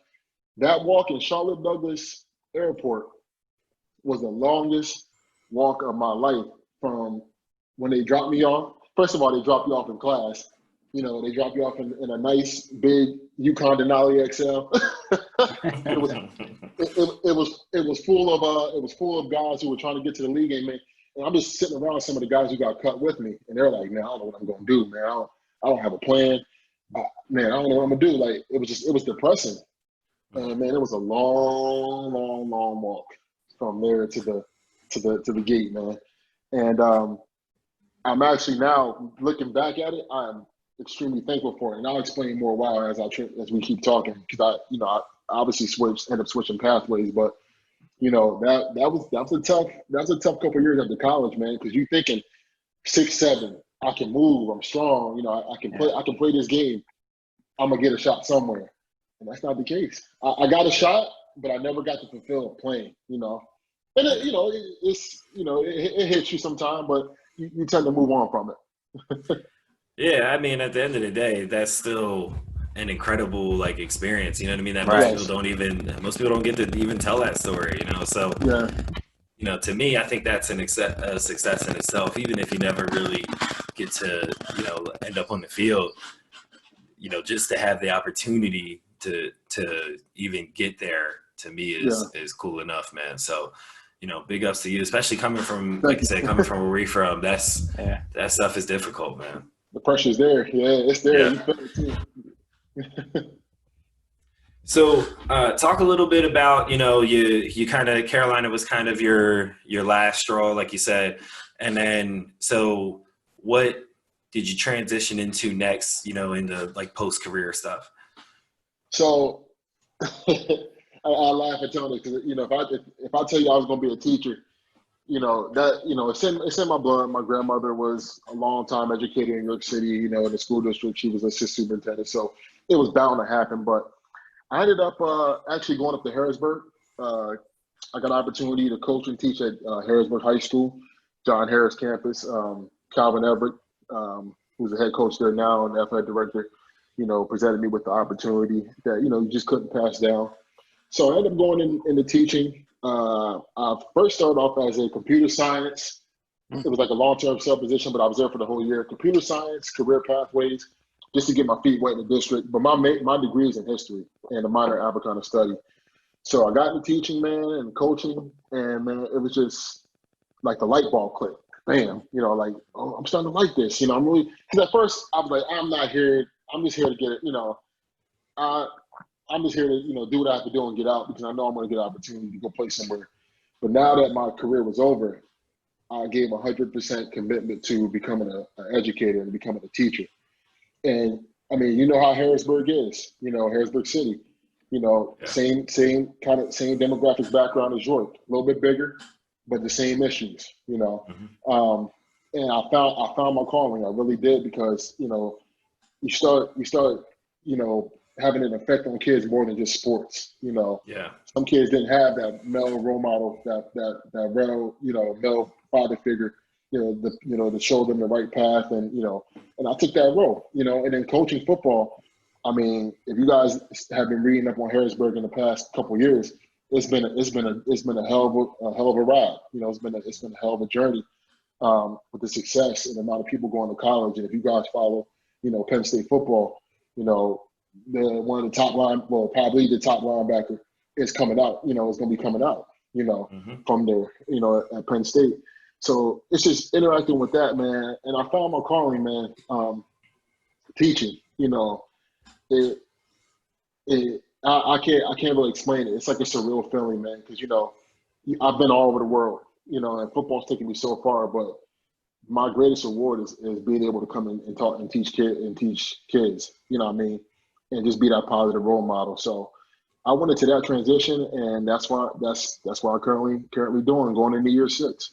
That walk in Charlotte Douglas Airport was the longest walk of my life from when they dropped me off. First of all, they dropped you off in class. They dropped you off in a nice big Yukon Denali XL. it was full of guys who were trying to get to the league game, man. And I'm just sitting around some of the guys who got cut with me, and they're like, man, I don't know what I'm gonna do, man. I don't have a plan. Man, I don't know what I'm gonna do. Like it was depressing. And man, it was a long, long, long walk from there to the gate, man. And I'm actually now looking back at it, I'm extremely thankful for it. And I'll explain more why as we keep talking, because I obviously end up switching pathways, but that was a tough couple of years after college, man, because you thinking 6'7", I can move, I'm strong, I can play this game, I'm gonna get a shot somewhere, and that's not the case. I got a shot, but I never got to fulfill playing, and it hits you sometime, but you tend to move on from it. Yeah, I mean, at the end of the day, that's still an incredible experience. You know what I mean? That Right. most people don't get to even tell that story. So Yeah. To me, I think that's a success in itself. Even if you never really get to end up on the field, just to have the opportunity to even get there, to me is cool enough, man. So. Big ups to you, especially coming from, like you said, coming from where we're from. That stuff is difficult, man. The pressure's there. Yeah, it's there. Yeah. You feel it too. So talk a little bit about, you kind of, Carolina was kind of your last straw, like you said. And then, so what did you transition into next, into post-career stuff? So I laugh at Tony because, if I tell you I was going to be a teacher, it's in my blood. My grandmother was a long-time educator in York City, in the school district. She was assistant superintendent. So it was bound to happen. But I ended up actually going up to Harrisburg. I got an opportunity to coach and teach at Harrisburg High School, John Harris campus. Calvin Everett, who's the head coach there now and the athletic director, presented me with the opportunity that, you just couldn't pass down. So I ended up going into teaching. I first started off as a computer science. It was like a long-term sub position, but I was there for the whole year. Computer science, career pathways, just to get my feet wet in the district. But my degree is in history and a minor in Africana study. So I got into teaching, man, and coaching, and man, it was just like the light bulb clicked. Bam, like, oh, I'm starting to like this. I'm really, because at first I was like, I'm not here. I'm just here to get it. I'm just here to, do what I have to do and get out because I know I'm going to get an opportunity to go play somewhere. But now that my career was over, I gave 100% commitment to becoming an educator and becoming a teacher. And I mean, you know how Harrisburg is, Harrisburg City, Yeah. same demographic background as York, a little bit bigger, but the same issues, Mm-hmm. And I found my calling. I really did because, you start, having an effect on kids more than just sports, Yeah. Some kids didn't have that male role model, that real, male father figure, to show them the right path, and and I took that role, and then coaching football. I mean, if you guys have been reading up on Harrisburg in the past couple of years, it's been a hell of a ride. It's been a hell of a journey with the success and the amount of people going to college. And if you guys follow, Penn State football, one of the top probably the top linebacker is coming out. It's going to be coming out. Mm-hmm. From there, at Penn State. So it's just interacting with that, man. And I found my calling, man. Teaching, I can't really explain it. It's like a surreal feeling, man. Because I've been all over the world, and football's taken me so far. But my greatest reward is being able to come in and talk and teach kids. You know what I mean? And just be that positive role model. So I went into that transition, and that's why I'm currently doing, going into year 6.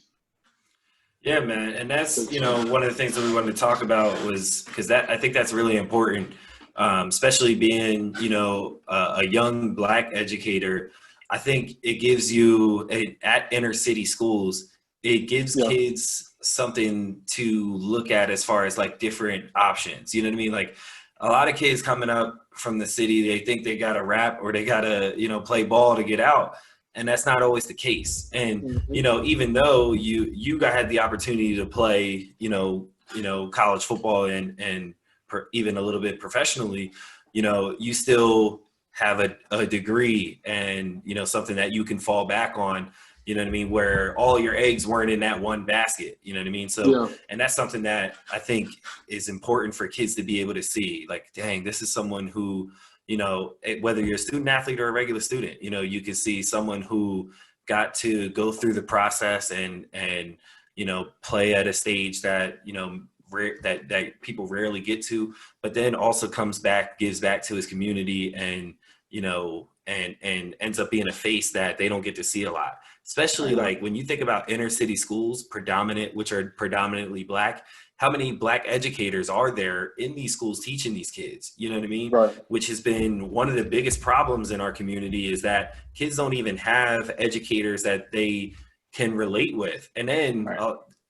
Yeah, man. And that's, one of the things that we wanted to talk about was because I think that's really important, especially being, a young Black educator. I think it gives you at inner city schools, it gives kids something to look at as far as like different options. You know what I mean? Like a lot of kids coming up from the city, they think they got to rap or they got to, play ball to get out. And that's not always the case. And, Mm-hmm. even though you had the opportunity to play, college football and even a little bit professionally, you still have a degree and, something that you can fall back on, you know what I mean? Where all your eggs weren't in that one basket, you know what I mean? So, and that's something that I think is important for kids to be able to see, like, dang, this is someone who, whether you're a student athlete or a regular student, you can see someone who got to go through the process and play at a stage that, that people rarely get to, but then also gives back to his community and, and ends up being a face that they don't get to see a lot. Especially like when you think about inner city schools, which are predominantly Black, how many Black educators are there in these schools teaching these kids? You know what I mean? Right. Which has been one of the biggest problems in our community is that kids don't even have educators that they can relate with. And then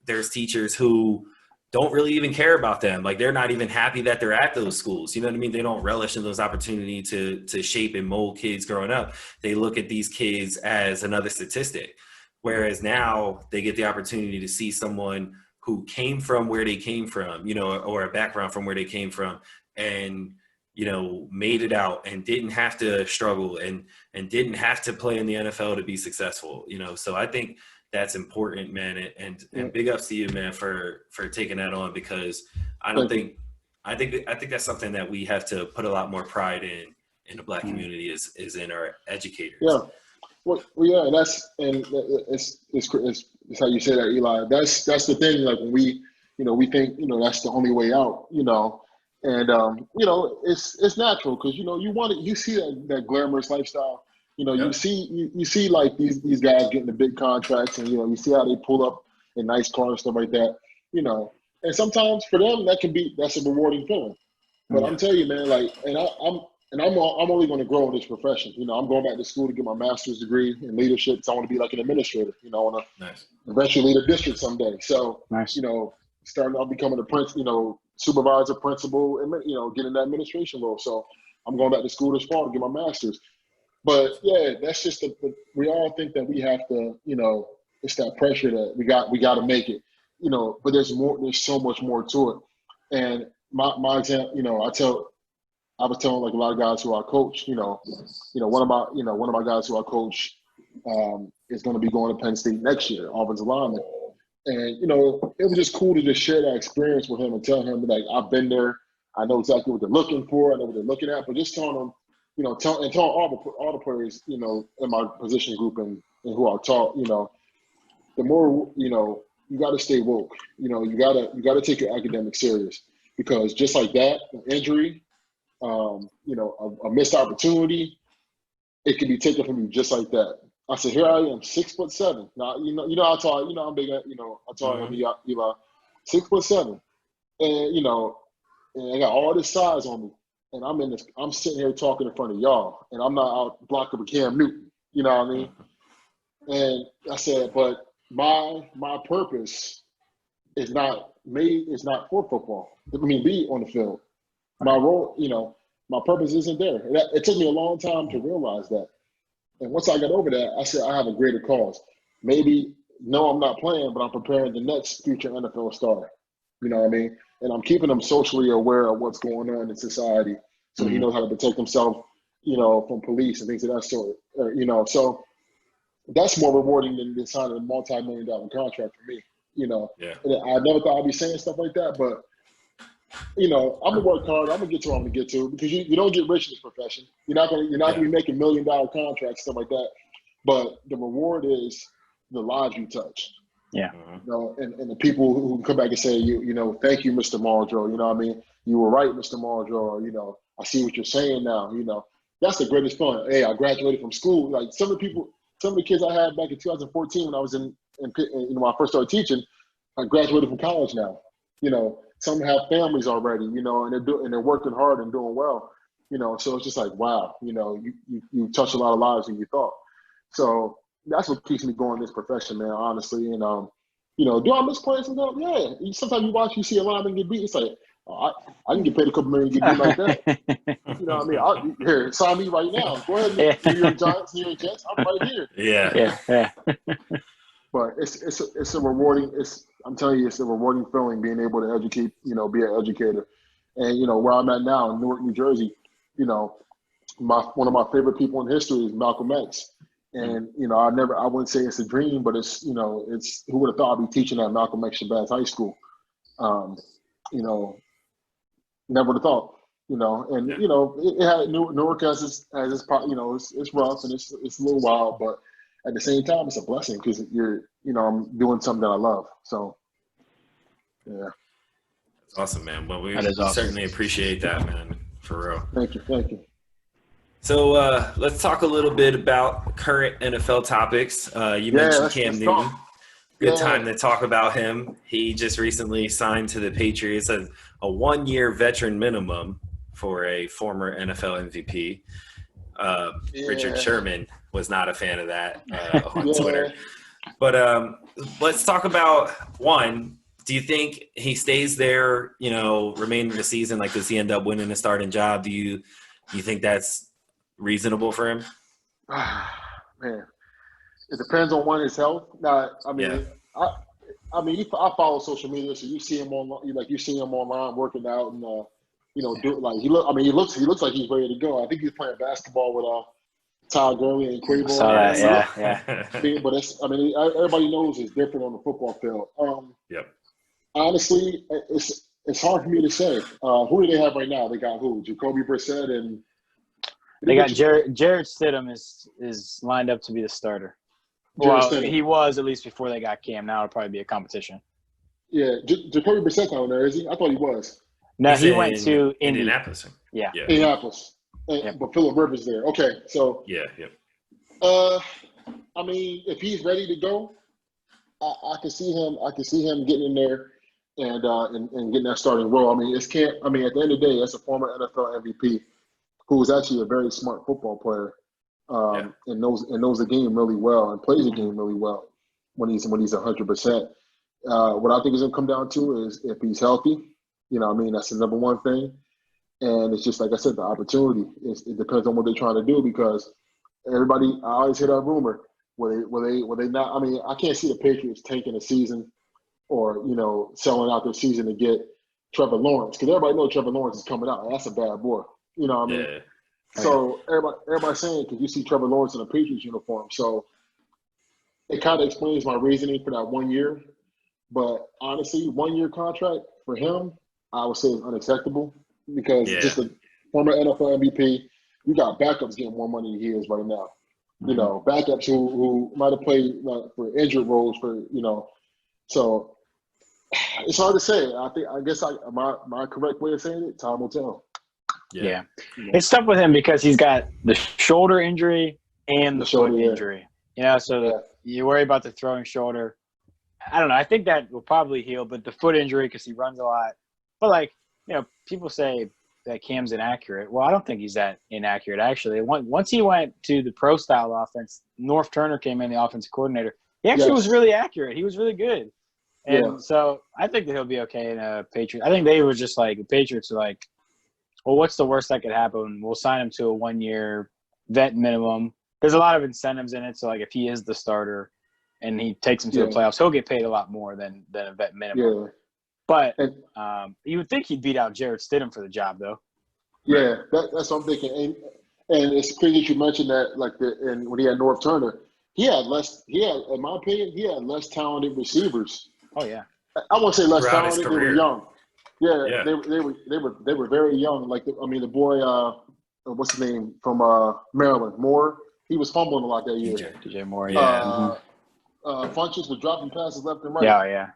there's teachers who don't really even care about them. Like they're not even happy that they're at those schools. You know what I mean? They don't relish in those opportunities to shape and mold kids growing up. They look at these kids as another statistic. Whereas now they get the opportunity to see someone who came from where they came from, or a background from where they came from and, made it out and didn't have to struggle and didn't have to play in the NFL to be successful, So I think that's important, man. And big ups to you, man, for taking that on, because I think that's something that we have to put a lot more pride in the Black community is in our educators. Yeah. Well, yeah, it's how you say that, Eli. That's the thing. Like when we think, that's the only way out, and it's natural because you see that glamorous lifestyle. You see like these guys getting the big contracts, and you see how they pull up in nice cars and stuff like that. And sometimes for them that's a rewarding feeling. But I'm telling you, man, like, I'm only going to grow in this profession. I'm going back to school to get my master's degree in leadership. So I want to be like an administrator. I want to eventually lead a district someday. So starting out becoming a supervisor, principal, and get in that administration role. So I'm going back to school this fall to get my master's. But yeah, that's just we all think that we have to, it's that pressure that we got to make it, but there's so much more to it. And my example, I was telling like a lot of guys who I coach, one of my guys who I coach is going to be going to Penn State next year, offensive lineman. And, it was just cool to just share that experience with him and tell him, like, I've been there. I know exactly what they're looking for. I know what they're looking at. But just telling them, telling all the players, in my position group and who I taught, the more, you got to stay woke. You got to take your academics serious, because just like that, an injury, a missed opportunity, it can be taken from you just like that. I said, here I am, 6'7". Now, I taught, I'm big at, I taught him, Eli, 6'7", and and I got all this size on me, and I'm sitting here talking in front of y'all, and I'm not out blocking with Cam Newton. You know what I mean? And I said, but my purpose is not for football. Be on the field. My role, my purpose isn't there. It took me a long time to realize that. And once I got over that, I said, I have a greater cause. Maybe, no, I'm not playing, but I'm preparing the next future NFL star. You know what I mean? And I'm keeping him socially aware of what's going on in society, so he knows how to protect himself, from police and things of that sort. So that's more rewarding than signing a multi-million-dollar contract for me. And I never thought I'd be saying stuff like that, but I'm gonna work hard. I'm gonna get to what I'm gonna get to, because you don't get rich in this profession. You're not gonna be making $1 million contracts, stuff like that. But the reward is the lives you touch. Yeah. And the people who come back and say, thank you, Mr. Muldrow. You know what I mean? You were right, Mr. Muldrow. I see what you're saying now. That's the greatest feeling. Hey, I graduated from school. Like some of the kids I had back in 2014 when I was in when I first started teaching, I graduated from college now. Some have families already, and they're working hard and doing well, so it's just like, wow, you touch a lot of lives than you thought. So that's what keeps me going in this profession, man, honestly. And, do I miss playing sometimes? Yeah. Sometimes you see a lineman get beat. It's like, oh, I can get paid a couple million to get beat like that. You know what I mean? Here, sign me right now. Go ahead, New York Giants, New York Jets. I'm right here. Yeah. But it's a rewarding. I'm telling you, it's a rewarding feeling being able to educate. Be an educator, and where I'm at now in Newark, New Jersey. One of my favorite people in history is Malcolm X, and I wouldn't say it's a dream, but it's it's who would have thought I'd be teaching at Malcolm X Shabazz High School. Never would have thought. And it had Newark as its it's rough and it's a little wild, but at the same time, it's a blessing, because I'm doing something that I love. So, yeah. That's awesome, man. Well, we awesome. Certainly appreciate that, man, for real. Thank you. So let's talk a little bit about current NFL topics. You mentioned Cam Newton. Good time to talk about him. He just recently signed to the Patriots a 1-year veteran minimum for a former NFL MVP. Richard Sherman was not a fan of that on Twitter. But let's talk about, one, do you think he stays there, remainder of the season? Like, does he end up winning a starting job? Do you think that's reasonable for him? Man, it depends on his health. Now, I follow social media, so you see him online working out, and he looks like he's ready to go. I think he's playing basketball with Todd Gurley and Quavo. Saw that, yeah. But everybody knows it's different on the football field. Honestly, it's hard for me to say. Who do they have right now? They got who? Jacoby Brissett, and they got Jarrett Stidham is lined up to be the starter. Well, he was, at least before they got Cam. Now it'll probably be a competition. Yeah, Jacoby Brissett's not there, is he? I thought he was. No, he went to Indianapolis. Yeah. Indianapolis. But Phillip Rivers there. Okay, so yeah. If he's ready to go, I can see him getting in there and getting that starting role. At the end of the day, that's a former NFL MVP who was actually a very smart football player, and knows the game really well and plays the game really well when he's 100%. What I think is going to come down to is if he's healthy. That's the number one thing. And it's just like I said, the opportunity. It depends on what they're trying to do, because everybody, I always hear that rumor. Will they not? I can't see the Patriots tanking a season or selling out their season to get Trevor Lawrence, because everybody knows Trevor Lawrence is coming out. That's a bad boy. You know what I mean? Yeah. So everybody's saying, because you see Trevor Lawrence in a Patriots uniform. So it kind of explains my reasoning for that 1 year. But honestly, 1 year contract for him, I would say is unacceptable because just a former NFL MVP, you got backups getting more money than he is right now. You know, backups who might have played for injured roles so it's hard to say. I guess my correct way of saying it, time will tell. Yeah. It's tough with him because he's got the shoulder injury and the foot injury. You know, so you worry about the throwing shoulder. I don't know. I think that will probably heal, but the foot injury because he runs a lot. But people say that Cam's inaccurate. Well, I don't think he's that inaccurate actually. Once he went to the pro style offense, North Turner came in, the offensive coordinator. He actually was really accurate. He was really good. And so I think that he'll be okay in a Patriots. I think they were just like the Patriots are like, well, what's the worst that could happen? We'll sign him to a 1 year vet minimum. There's a lot of incentives in it. So if he is the starter and he takes him to the playoffs, he'll get paid a lot more than a vet minimum. But you would think he'd beat out Jarrett Stidham for the job, though. Yeah, that's what I'm thinking. And it's crazy that you mentioned that, when he had North Turner, in my opinion, he had less talented receivers. Oh yeah. I won't say less Throughout his talented. They were career. young. Yeah. They were very young. The boy, what's his name from Maryland, Moore. He was fumbling a lot that year. DJ Moore. Funches was dropping passes left and right. Yeah.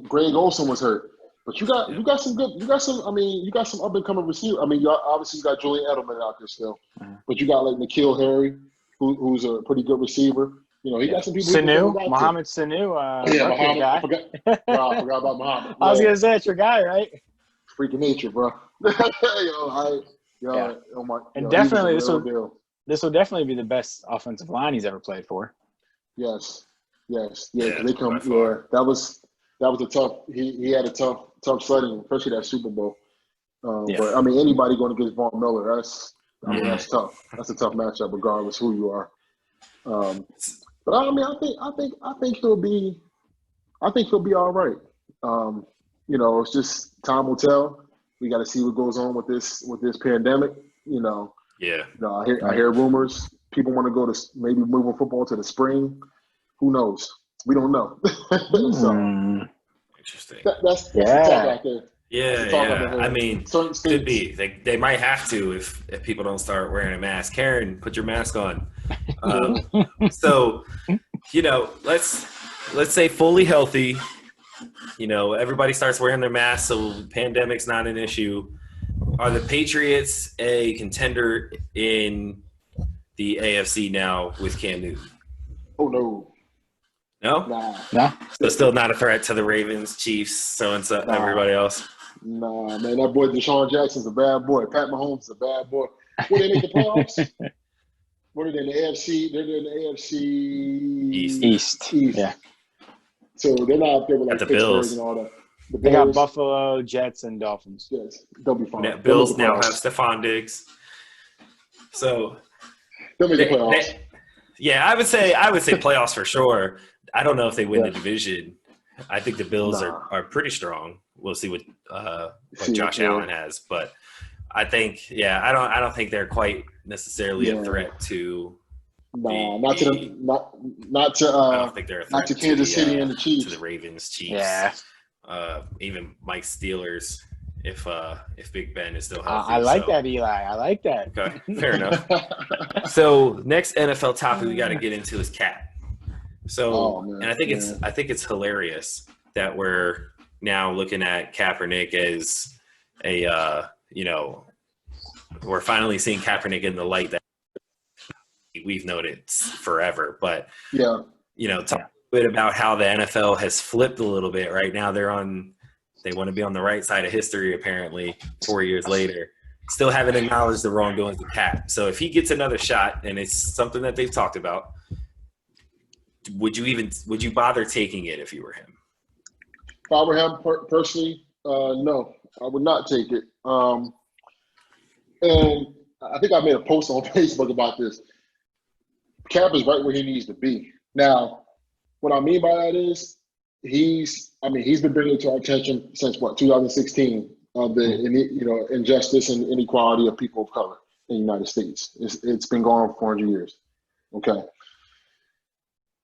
Greg Olsen was hurt. But you got some up and coming receivers. Obviously you got Julian Edelman out there still, but you got N'Keal Harry, who's a pretty good receiver. He got some people. Mohamed Sanu. Mohamed. Guy. I forgot about Mohamed. I was gonna say it's your guy, right? Freaking nature, bro. Definitely this will definitely be the best offensive line he's ever played for. Yes. They come. Yeah, that was a tough. He had a tough sledding, especially that Super Bowl. But anybody going against Von Miller, that's tough. That's a tough matchup, regardless who you are. But I think he'll be all right. It's just time will tell. We got to see what goes on with this pandemic. I hear rumors. People want to go to maybe moving football to the spring. Who knows? We don't know. So interesting. That's the talk out there. Yeah. Could be. They might have to if people don't start wearing a mask. Karen, put your mask on. So, let's say fully healthy. Everybody starts wearing their masks, so pandemic's not an issue. Are the Patriots a contender in the AFC now with Cam Newton? Oh no. No? Nah. So still not a threat to the Ravens, Chiefs, so-and-so, everybody else? Nah, man. That boy Deshaun Jackson's a bad boy. Pat Mahomes is a bad boy. Will they make the playoffs? What are they in the AFC? They're in the AFC East. Yeah. So they're not up there with the Pittsburgh Bills. and all that. They got Buffalo, Jets, and Dolphins. Yes, they'll be fine. Bills now have Stephon Diggs. So they'll make the playoffs. I would say playoffs for sure. I don't know if they win the division. I think the Bills are pretty strong. We'll see what Josh Allen has, but I think I don't think they're quite necessarily a threat to. Not to I don't think they're a threat not to Kansas City and the Chiefs. To the Ravens, Chiefs. Yeah. Even Mike Steelers, if Big Ben is still healthy. I like that, Eli. I like that. Okay, fair enough. So next NFL topic we got to get into is Cap. So, and I think it's hilarious that we're now looking at Kaepernick as we're finally seeing Kaepernick in the light that we've noted forever. But talk a bit about how the NFL has flipped a little bit. Right now, they want to be on the right side of history. Apparently, 4 years later, still haven't acknowledged the wrongdoings of Cap. So if he gets another shot, and it's something that they've talked about, would you bother taking it if you were him? If I were him personally, no, I would not take it. And I think I made a post on Facebook about this. Cap is right where he needs to be. Now, what I mean by that is he's been bringing it to our attention since 2016, of the injustice and inequality of people of color in the United States. It's been going on for 400 years. Okay.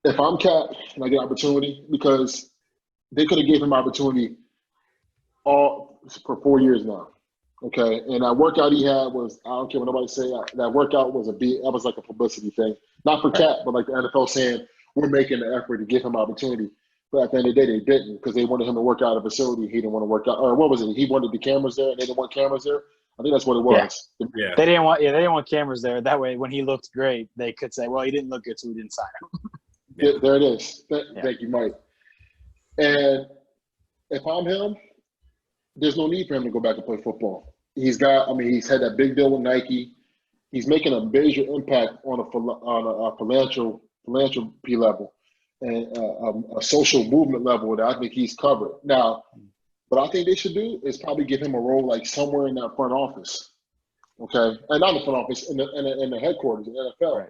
If I'm Cap and I get opportunity, because they could have given him opportunity all for 4 years now. Okay. And that workout he had was, I don't care what nobody say, that workout was that was like a publicity thing. Not for Cap, but like the NFL saying, we're making an effort to give him opportunity. But at the end of the day, they didn't, because they wanted him to work out at a facility. He didn't want to work out, or what was it? He wanted the cameras there, and they didn't want cameras there. I think that's what it was. Yeah. They didn't want cameras there. That way, when he looked great, they could say, well, he didn't look good, so we didn't sign him. There it is. Thank you, Mike. And if I'm him, there's no need for him to go back and play football. He's had that big deal with Nike. He's making a major impact on a philanthropy level and a social movement level that I think he's covered. Now, what I think they should do is probably give him a role like somewhere in that front office, okay? And not in the front office, in the headquarters, in the NFL. Right.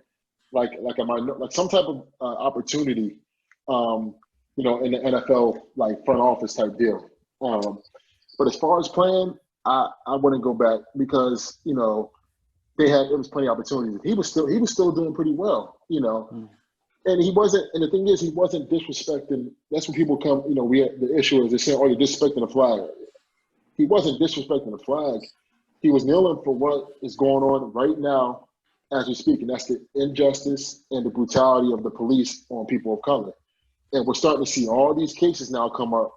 Like some type of opportunity, in the NFL like front office type deal. But as far as playing, I wouldn't go back, because it was plenty of opportunities. He was still doing pretty well, And he wasn't, and the thing is, he wasn't disrespecting. That's when people come, the issue is they're saying, oh, you're disrespecting the flag. He wasn't disrespecting the flag. He was kneeling for what is going on right now as we speak, and that's the injustice and the brutality of the police on people of color. And we're starting to see all these cases now come up.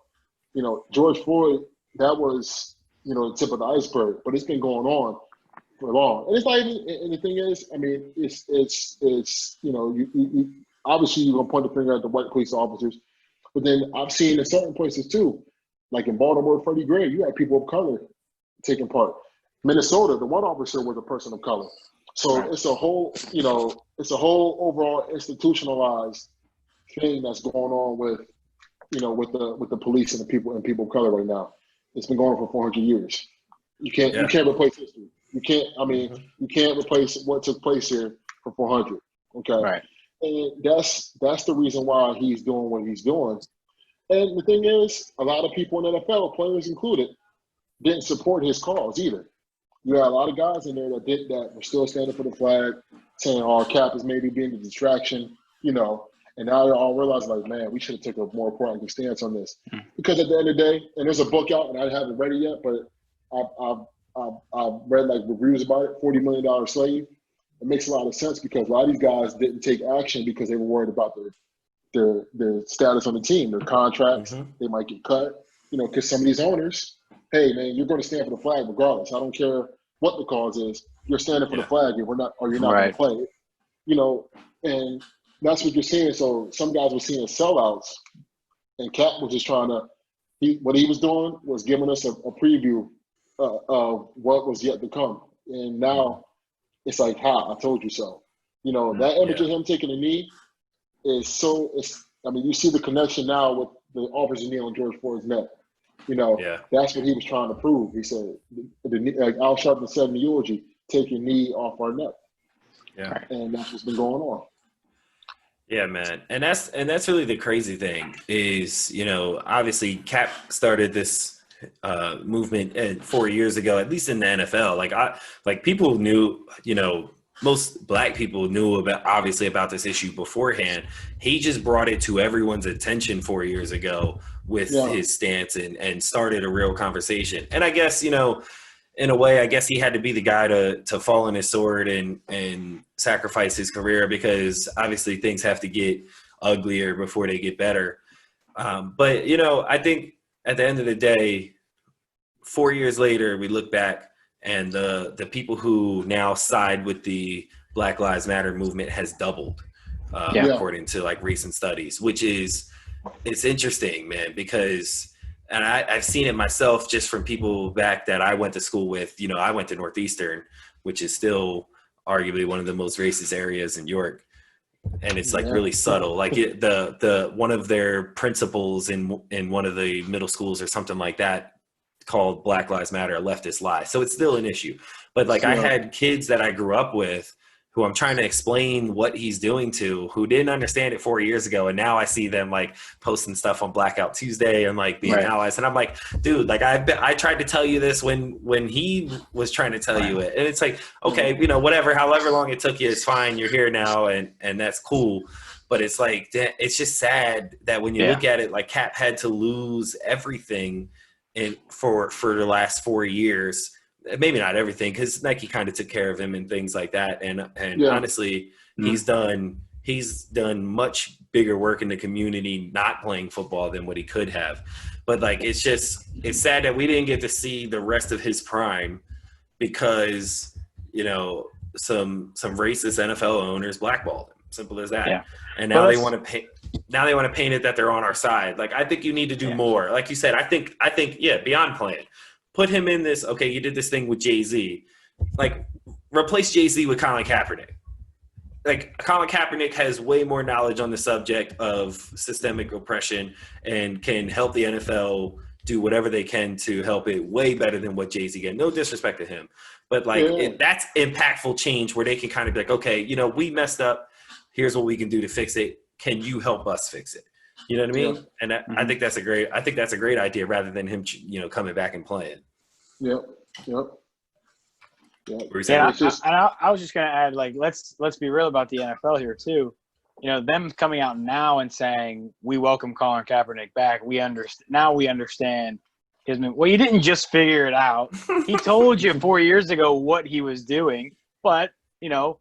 George Floyd, that was, the tip of the iceberg, but it's been going on for long. And it's not even, and the thing is, it's you obviously you're going to point the finger at the white police officers, but then I've seen in certain places too, like in Baltimore, Freddie Gray, you had people of color taking part. Minnesota, the one officer was a person of color. So it's a whole, overall institutionalized thing that's going on with, with the police and the people of color right now. It's been going on for 400 years. You can't replace history. You can't. You can't replace what took place here for 400. Okay. Right. And that's the reason why he's doing what he's doing. And the thing is, a lot of people in the NFL, players included, didn't support his cause either. You had a lot of guys in there that were still standing for the flag, saying, "Oh, Cap is maybe being a distraction," And now they all realize, like, man, we should have took a more proactive stance on this. Because at the end of the day, and there's a book out, and I haven't read it yet, but I've read like reviews about it. $40 Million Slave. It makes a lot of sense, because a lot of these guys didn't take action because they were worried about their status on the team, their contracts. They might get cut, because some of these owners, hey man, you're going to stand for the flag regardless. I don't care what the cause is. You're standing for the flag, and you're not going to play it. And that's what you're seeing. So some guys were seeing sellouts, and Cap was just what he was doing was giving us a preview of what was yet to come. And now it's like, I told you so. That image of him taking a knee is you see the connection now with the officer knee on George Floyd's neck. That's what he was trying to prove. He said, like Al Sharpton said in the eulogy, take your knee off our neck. Yeah. And that's what's been going on. Yeah, man. And that's really the crazy thing is, obviously Cap started this movement 4 years ago, at least in the NFL. Like people knew, most black people knew about this issue beforehand. He just brought it to everyone's attention 4 years ago with his stance and started a real conversation. And I guess, in a way, I guess he had to be the guy to fall on his sword and sacrifice his career, because obviously things have to get uglier before they get better. But, I think at the end of the day, 4 years later, we look back and the people who now side with the Black Lives Matter movement has doubled, according to like recent studies, which it's interesting, man, because and I've seen it myself just from people back that I went to school with. I went to Northeastern, which is still arguably one of the most racist areas in York. And it's like really subtle. Like the one of their principals in one of the middle schools or something like that called Black Lives Matter a leftist lie. So it's still an issue. But like I had kids that I grew up with who I'm trying to explain what he's doing to, who didn't understand it 4 years ago. And now I see them like posting stuff on Blackout Tuesday and like being allies. And I'm like, dude, like I tried to tell you this when he was trying to tell you it. And it's like, okay, you know, whatever, however long it took you, it's fine. You're here now. And that's cool. But it's like, it's just sad that when you look at it, like Cap had to lose everything for the last 4 years. Maybe not everything, because Nike kind of took care of him and things like that. And honestly, he's done much bigger work in the community not playing football than what he could have. But like, it's sad that we didn't get to see the rest of his prime because, you know, some racist NFL owners blackballed him. Simple as that. Yeah. And now they want to paint it that they're on our side. Like, I think you need to do more. Like you said, I think beyond playing. Put him in this, okay, you did this thing with Jay-Z. Like, replace Jay-Z with Colin Kaepernick. Like, Colin Kaepernick has way more knowledge on the subject of systemic oppression and can help the NFL do whatever they can to help it way better than what Jay-Z can. No disrespect to him. But, like, that's impactful change where they can kind of be like, okay, you know, we messed up. Here's what we can do to fix it. Can you help us fix it? You know what I mean? Yeah. And I think that's a great idea rather than him, you know, coming back and playing. Yep. Yeah, I was just gonna add, like, let's be real about the NFL here too. You know, them coming out now and saying we welcome Colin Kaepernick back. We understand his. Well, you didn't just figure it out. He told you 4 years ago what he was doing, but you know,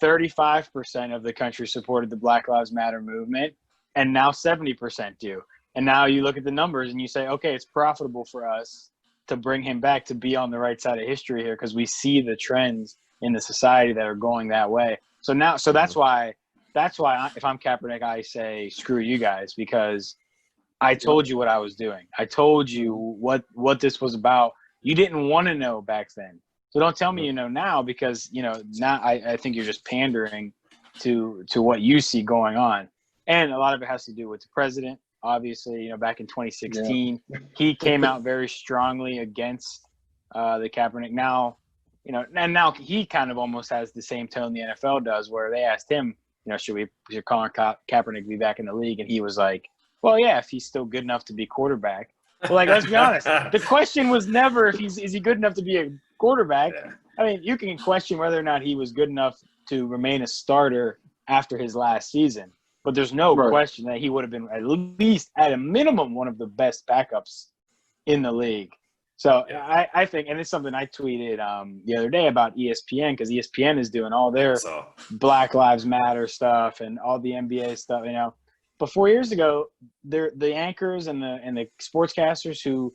35% of the country supported the Black Lives Matter movement. And now 70% do. And now you look at the numbers and you say, okay, it's profitable for us to bring him back to be on the right side of history here because we see the trends in the society that are going that way. So that's why if I'm Kaepernick, I say, screw you guys, because I told you what I was doing. I told you what this was about. You didn't want to know back then. So don't tell me you know now, because, you know, now I think you're just pandering to what you see going on. And a lot of it has to do with the president. Obviously, you know, back in 2016, he came out very strongly against the Kaepernick. Now, you know, and now he kind of almost has the same tone the NFL does, where they asked him, you know, should Colin Kaepernick be back in the league? And he was like, well, yeah, if he's still good enough to be quarterback. Well, like, let's be honest. The question was never is he good enough to be a quarterback. I mean, you can question whether or not he was good enough to remain a starter after his last season. But there's no question that he would have been at least, at a minimum, one of the best backups in the league. So I think, and it's something I tweeted the other day about ESPN, because ESPN is doing all their Black Lives Matter stuff and all the NBA stuff, you know. But 4 years ago, the anchors and the sportscasters who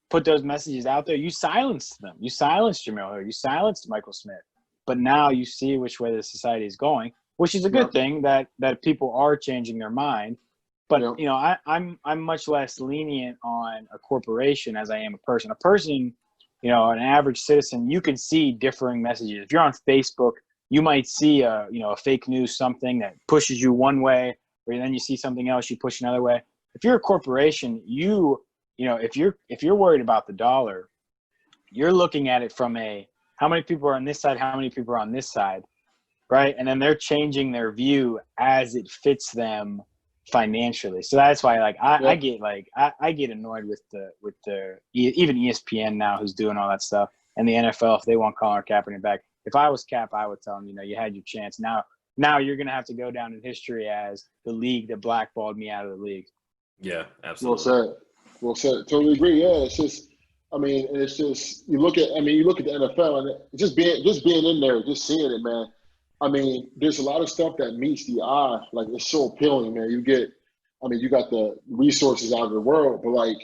put those messages out there, you silenced them. You silenced Jamil Hill. You silenced Michael Smith. But now you see which way the society is going, which is a good thing that people are changing their mind. But, you know, I'm much less lenient on a corporation as I am a person. A person, you know, an average citizen, you can see differing messages. If you're on Facebook, you might see a fake news, something that pushes you one way, or then you see something else, you push another way. If you're a corporation, you know, if you're worried about the dollar, you're looking at it from how many people are on this side, how many people are on this side, right? And then they're changing their view as it fits them financially. So that's why, like, I get annoyed with the even ESPN now, who's doing all that stuff, and the NFL, if they want Colin Kaepernick back. If I was Cap, I would tell them, you know, you had your chance. Now you're gonna have to go down in history as the league that blackballed me out of the league. Yeah, absolutely. Well said. Totally agree. Yeah, it's just, I mean, it's just, you look at the NFL and just being in there, just seeing it, man. I mean, there's a lot of stuff that meets the eye. Like, it's so appealing, man. You got the resources out of the world, but like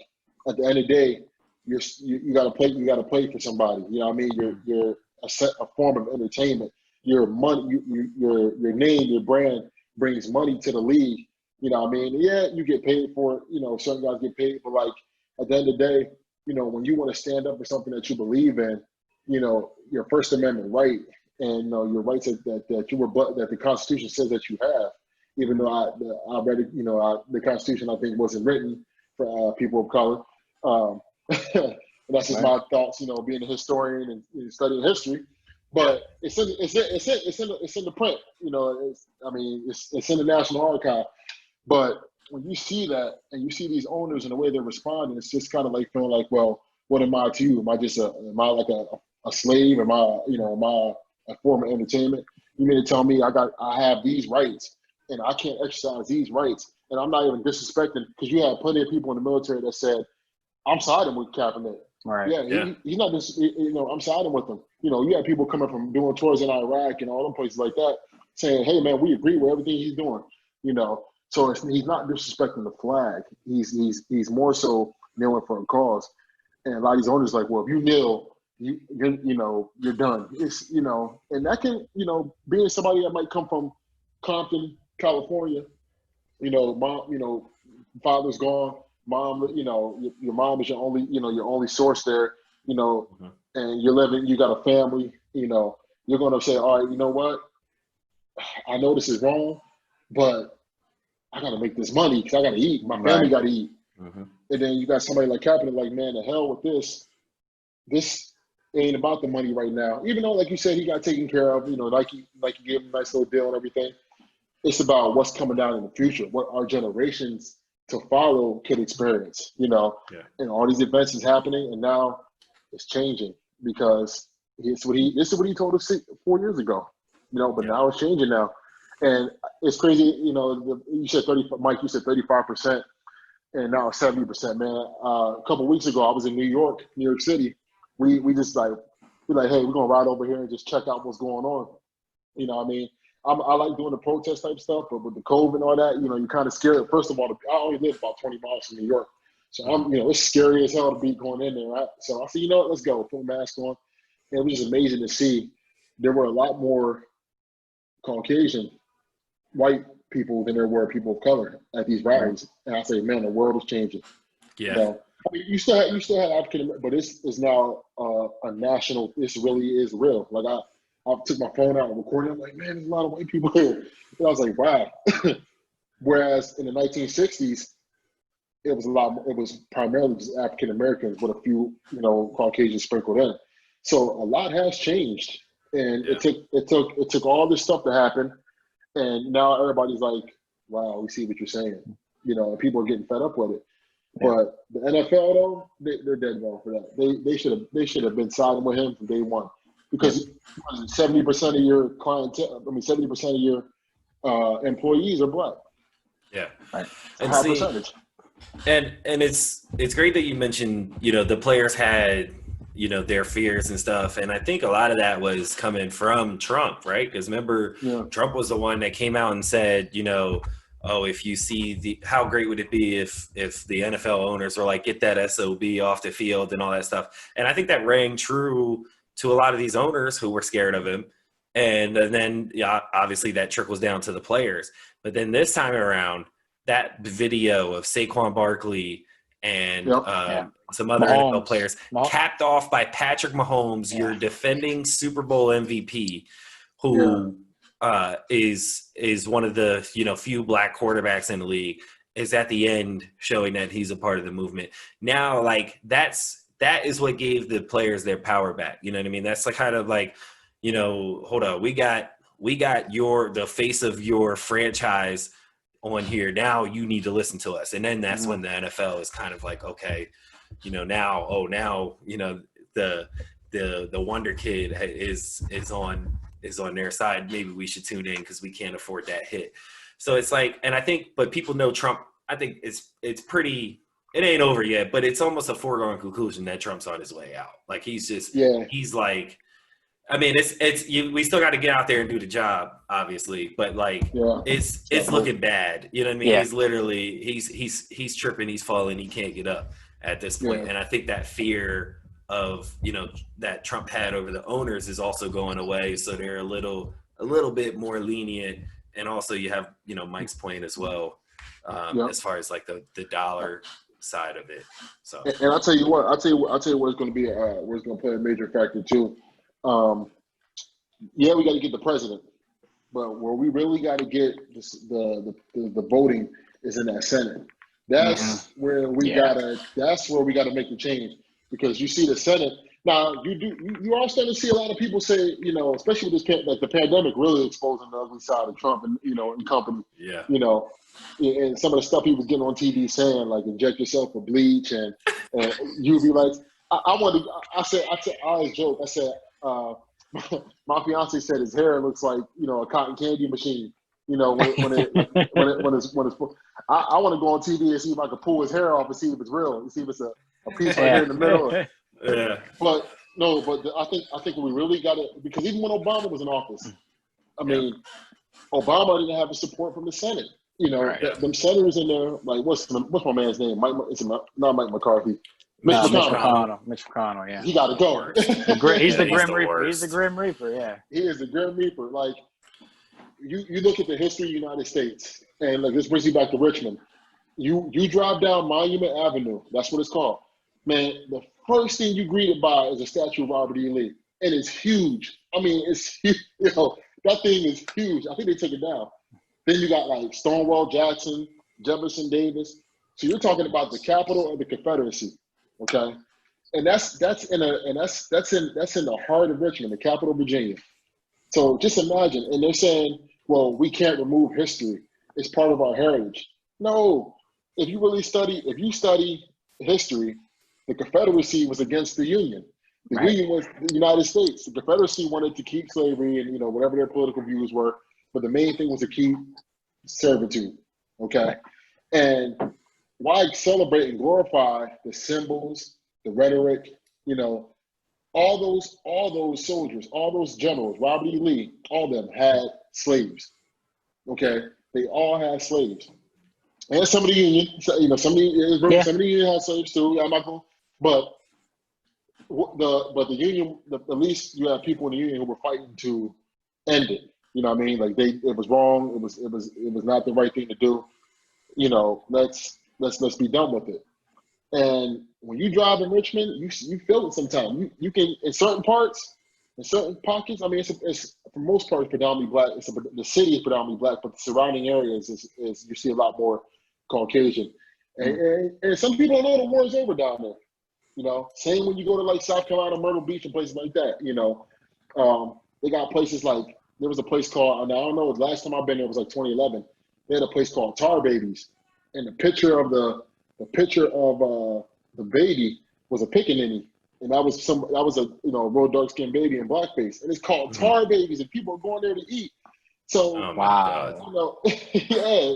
at the end of the day, you got to play for somebody. You know what I mean? You're a form of entertainment. Your money, your name, your brand brings money to the league. You know what I mean? Yeah, you get paid for it. You know, certain guys get paid, but like at the end of the day, you know, when you want to stand up for something that you believe in, you know, your First Amendment right and your rights that the Constitution says that you have. Even though I read it, you know, the Constitution, I think, wasn't written for people of color. And that's just my thoughts, you know, being a historian and studying history. But it's in the print. You know, it's in the National Archive. But when you see that and you see these owners and the way they're responding, it's just kind of like feeling like, well, what am I to you? Am I like a slave? Am I a form of entertainment? You mean to tell me I have these rights and I can't exercise these rights? And I'm not even disrespecting, because you had plenty of people in the military that said, I'm siding with Kaepernick. Right. Yeah. He's not just, I'm siding with him. You know, you had people coming from doing tours in Iraq and all them places like that saying, hey, man, we agree with everything he's doing, you know. So he's not disrespecting the flag. He's more so kneeling for a cause. And a lot of these owners like, well, if you kneel, you're done. It's, and that can, being somebody that might come from Compton, California, mom, father's gone, mom, your mom is your only source there, and you got a family, you're going to say, all right, you know what? I know this is wrong, but I got to make this money because I got to eat. My family got to eat. Mm-hmm. And then you got somebody like Kaepernick, like, man, the hell with this. This ain't about the money right now. Even though, like you said, he got taken care of, Nike gave him a nice little deal and everything. It's about what's coming down in the future, what our generations to follow could experience, And all these events is happening, and now it's changing because this is what he told us 4 years ago, but now it's changing now. And it's crazy, you said 30, Mike, you said 35%, and now it's 70%, man. A couple of weeks ago, I was in New York City. We just we're like, hey, we're going to ride over here and just check out what's going on. You know what I mean? I like doing the protest type stuff, but with the COVID and all that, you're kind of scared. First of all, I only live about 20 miles from New York. So it's scary as hell to be going in there, right? So I said, let's go, put a mask on. And it was just amazing to see. There were a lot more Caucasian white people than there were people of color at these rallies. And I say, man, the world is changing. Yeah. You still had African, but this is now a national. This really is real. Like I took my phone out and recorded. I'm like, man, there's a lot of white people here. And I was like, wow. Whereas in the 1960s, it was primarily just African Americans with a few, Caucasians sprinkled in. So a lot has changed, and it took all this stuff to happen, and now everybody's like, wow, we see what you're saying. And people are getting fed up with it. But the NFL, though, they're dead wrong for that. They should have been siding with him from day one, because 70% of your clientele, 70% of your employees are black. Yeah, right. And high percentage. And it's great that you mentioned, the players had, their fears and stuff. And I think a lot of that was coming from Trump, right? Because remember, Trump was the one that came out and said, if you see how great would it be if the NFL owners were like, get that SOB off the field and all that stuff. And I think that rang true to a lot of these owners who were scared of him. And then obviously that trickles down to the players. But then this time around, that video of Saquon Barkley and some other NFL players capped off by Patrick Mahomes, your defending Super Bowl MVP, who is one of the few black quarterbacks in the league, is at the end showing that he's a part of the movement. Now, like that is what gave the players their power back. You know what I mean? That's like kind of like, hold on, we got the face of your franchise on here. Now you need to listen to us. And then that's when the NFL is kind of like, okay, now the wonder kid is on their side. Maybe we should tune in because we can't afford that hit. So it's like, and I think, but people know Trump. I think it's pretty. It ain't over yet, but it's almost a foregone conclusion that Trump's on his way out. Like he's like, I mean, we still got to get out there and do the job, obviously, but like it's looking bad. You know what I mean? Yeah. He's literally he's tripping, he's falling, he can't get up at this point. And I think that fear of that Trump had over the owners is also going away, so they're a little bit more lenient. And also you have Mike's point as well, as far as like the dollar side of it. So and I'll tell you what it's going to be where it's going to play a major factor too. We got to get the president, but where we really got to get the voting is in that Senate. That's where we gotta make the change, because you see the Senate, Now you are starting to see a lot of people say, especially with this like the pandemic really exposing the ugly side of Trump and and company. Yeah. And some of the stuff he was getting on TV saying like inject yourself with bleach and you'd be like, I always joke. I said, my fiance said his hair looks like a cotton candy machine. When it's I want to go on TV and see if I can pull his hair off and see if it's real and see if it's a piece right here in the middle. Yeah. But I think we really got it, because even when Obama was in office, I mean, Obama didn't have the support from the Senate. Them senators in there, like what's my man's name? Not Mike McCarthy. Mitch McConnell. Mitch McConnell, yeah. He got to go. He's the Grim Reaper. He's the Grim Reaper, yeah. He is the Grim Reaper. Like, you look at the history of the United States, and like this brings you back to Richmond. You drive down Monument Avenue. That's what it's called. Man, the first thing you greeted by is a statue of Robert E. Lee, and it's huge. I mean, it's huge. That thing is huge. I think they took it down. Then you got like Stonewall Jackson, Jefferson Davis. So you're talking about the capital of the Confederacy, okay? And that's in the heart of Richmond, the capital of Virginia. So just imagine, and they're saying, well, we can't remove history. It's part of our heritage. No, if you study history, the Confederacy was against the Union. The Union was the United States. The Confederacy wanted to keep slavery and whatever their political views were, but the main thing was to keep servitude. Okay, and why celebrate and glorify the symbols, the rhetoric? All those soldiers, all those generals, Robert E. Lee, all of them had slaves. Okay, they all had slaves, and some of the Union, some of the Union had slaves too. I'm not going, but the Union, at least you have people in the Union who were fighting to end it. You know what I mean? Like it was wrong. It was not the right thing to do. Let's be done with it. And when you drive in Richmond, you feel it sometimes. You can, in certain parts, in certain pockets. I mean, it's for most part predominantly black. The city is predominantly black, but the surrounding areas is you see a lot more Caucasian. And some people don't know the war is over down there. Same when you go to like South Carolina, Myrtle Beach, and places like that. They got places like, there was a place called, I don't know, the last time I've been there was like 2011. They had a place called Tar Babies, and the picture of the baby was a pickaninny, and that was a real dark skinned baby in blackface, and it's called Tar Babies, and people are going there to eat. So wow, yeah,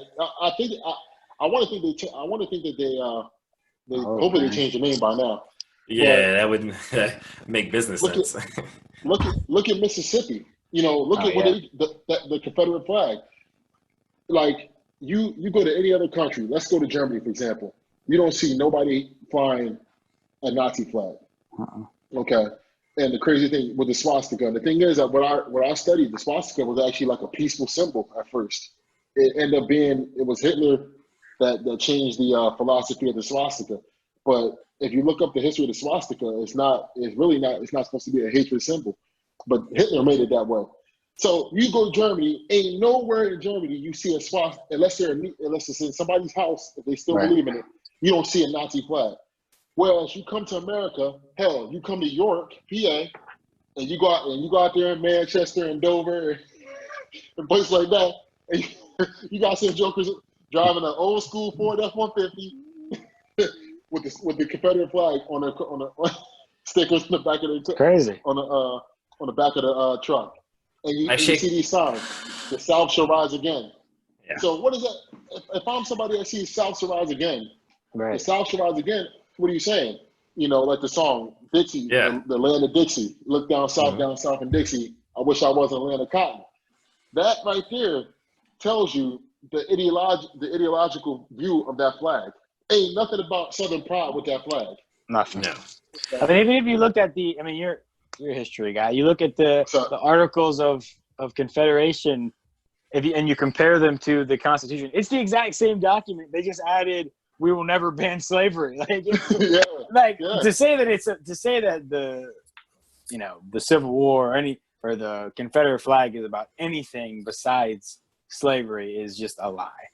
I want to think that they hopefully they changed the name by now. Yeah, that would make business sense. Look at Mississippi. Look at the Confederate flag. Like you go to any other country. Let's go to Germany, for example. You don't see nobody flying a Nazi flag. Okay. And the crazy thing with the swastika, the thing is that what I studied, the swastika was actually like a peaceful symbol at first. It ended up being, it was Hitler that changed the philosophy of the swastika. But if you look up the history of the swastika, it's not supposed to be a hatred symbol. But Hitler made it that way. So you go to Germany, ain't nowhere in Germany you see a swastika, unless it's in somebody's house, if they still believe in it, you don't see a Nazi flag. Whereas you come to America, hell, you come to York, PA, and you go out there in Manchester and Dover and places like that, and you got some jokers driving an old school Ford F-150 with the Confederate flag on the stickers in the back of the crazy on the back of the truck, and you see these signs: "The South shall rise again." Yeah. So what is that? If I'm somebody that sees "South shall rise again," the South shall rise again. What are you saying? Like the song Dixie, the land of Dixie. Look down south in Dixie. I wish I was in the land of cotton. That right there tells you the ideological view of that flag. Ain't nothing about Southern pride with that flag. Nothing. No. I mean, even if you look at you're a history guy. You look at the articles of Confederation, and you compare them to the Constitution. It's the exact same document. They just added, "We will never ban slavery." To say that the Civil War or the Confederate flag is about anything besides slavery is just a lie.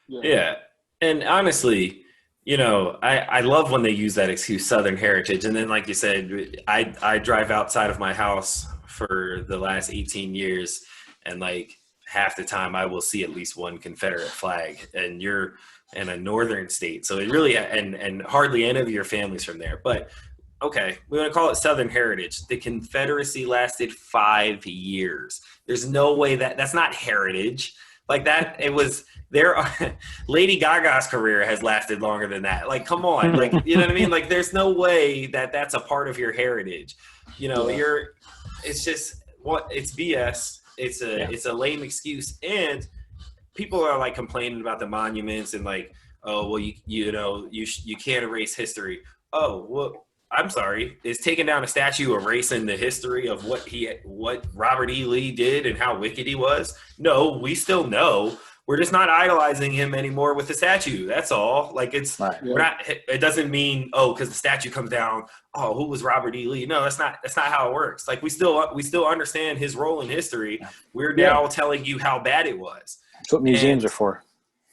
Yeah. And honestly, I love when they use that excuse, Southern heritage. And then, like you said, I drive outside of my house for the last 18 years, and like half the time I will see at least one Confederate flag. And you're in a northern state, so it really and hardly any of your family's from there. But okay, we want to call it Southern heritage. The Confederacy lasted 5 years. There's no way that's not heritage. Like that, it was there. Lady Gaga's career has lasted longer than that. Like, come on, like, you know what I mean? Like, there's no way that that's a part of your heritage. It's just it's BS. It's a lame excuse, and people are like complaining about the monuments and like, oh well, you can't erase history. Oh well. I'm sorry, is taking down a statue erasing the history of what Robert E. Lee did and how wicked he was? No, we still know. We're just not idolizing him anymore with the statue. That's all. Like it doesn't mean, because the statue comes down, who was Robert E. Lee? No, that's not how it works. Like we still understand his role in history. We're now telling you how bad it was. That's what museums are for.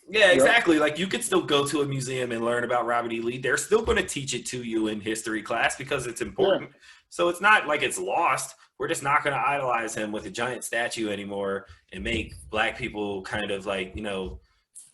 Yeah, exactly. Like you could still go to a museum and learn about Robert E. Lee. They're still going to teach it to you in history class because it's important. Yeah. So it's not like it's lost. We're just not going to idolize him with a giant statue anymore and make black people kind of like,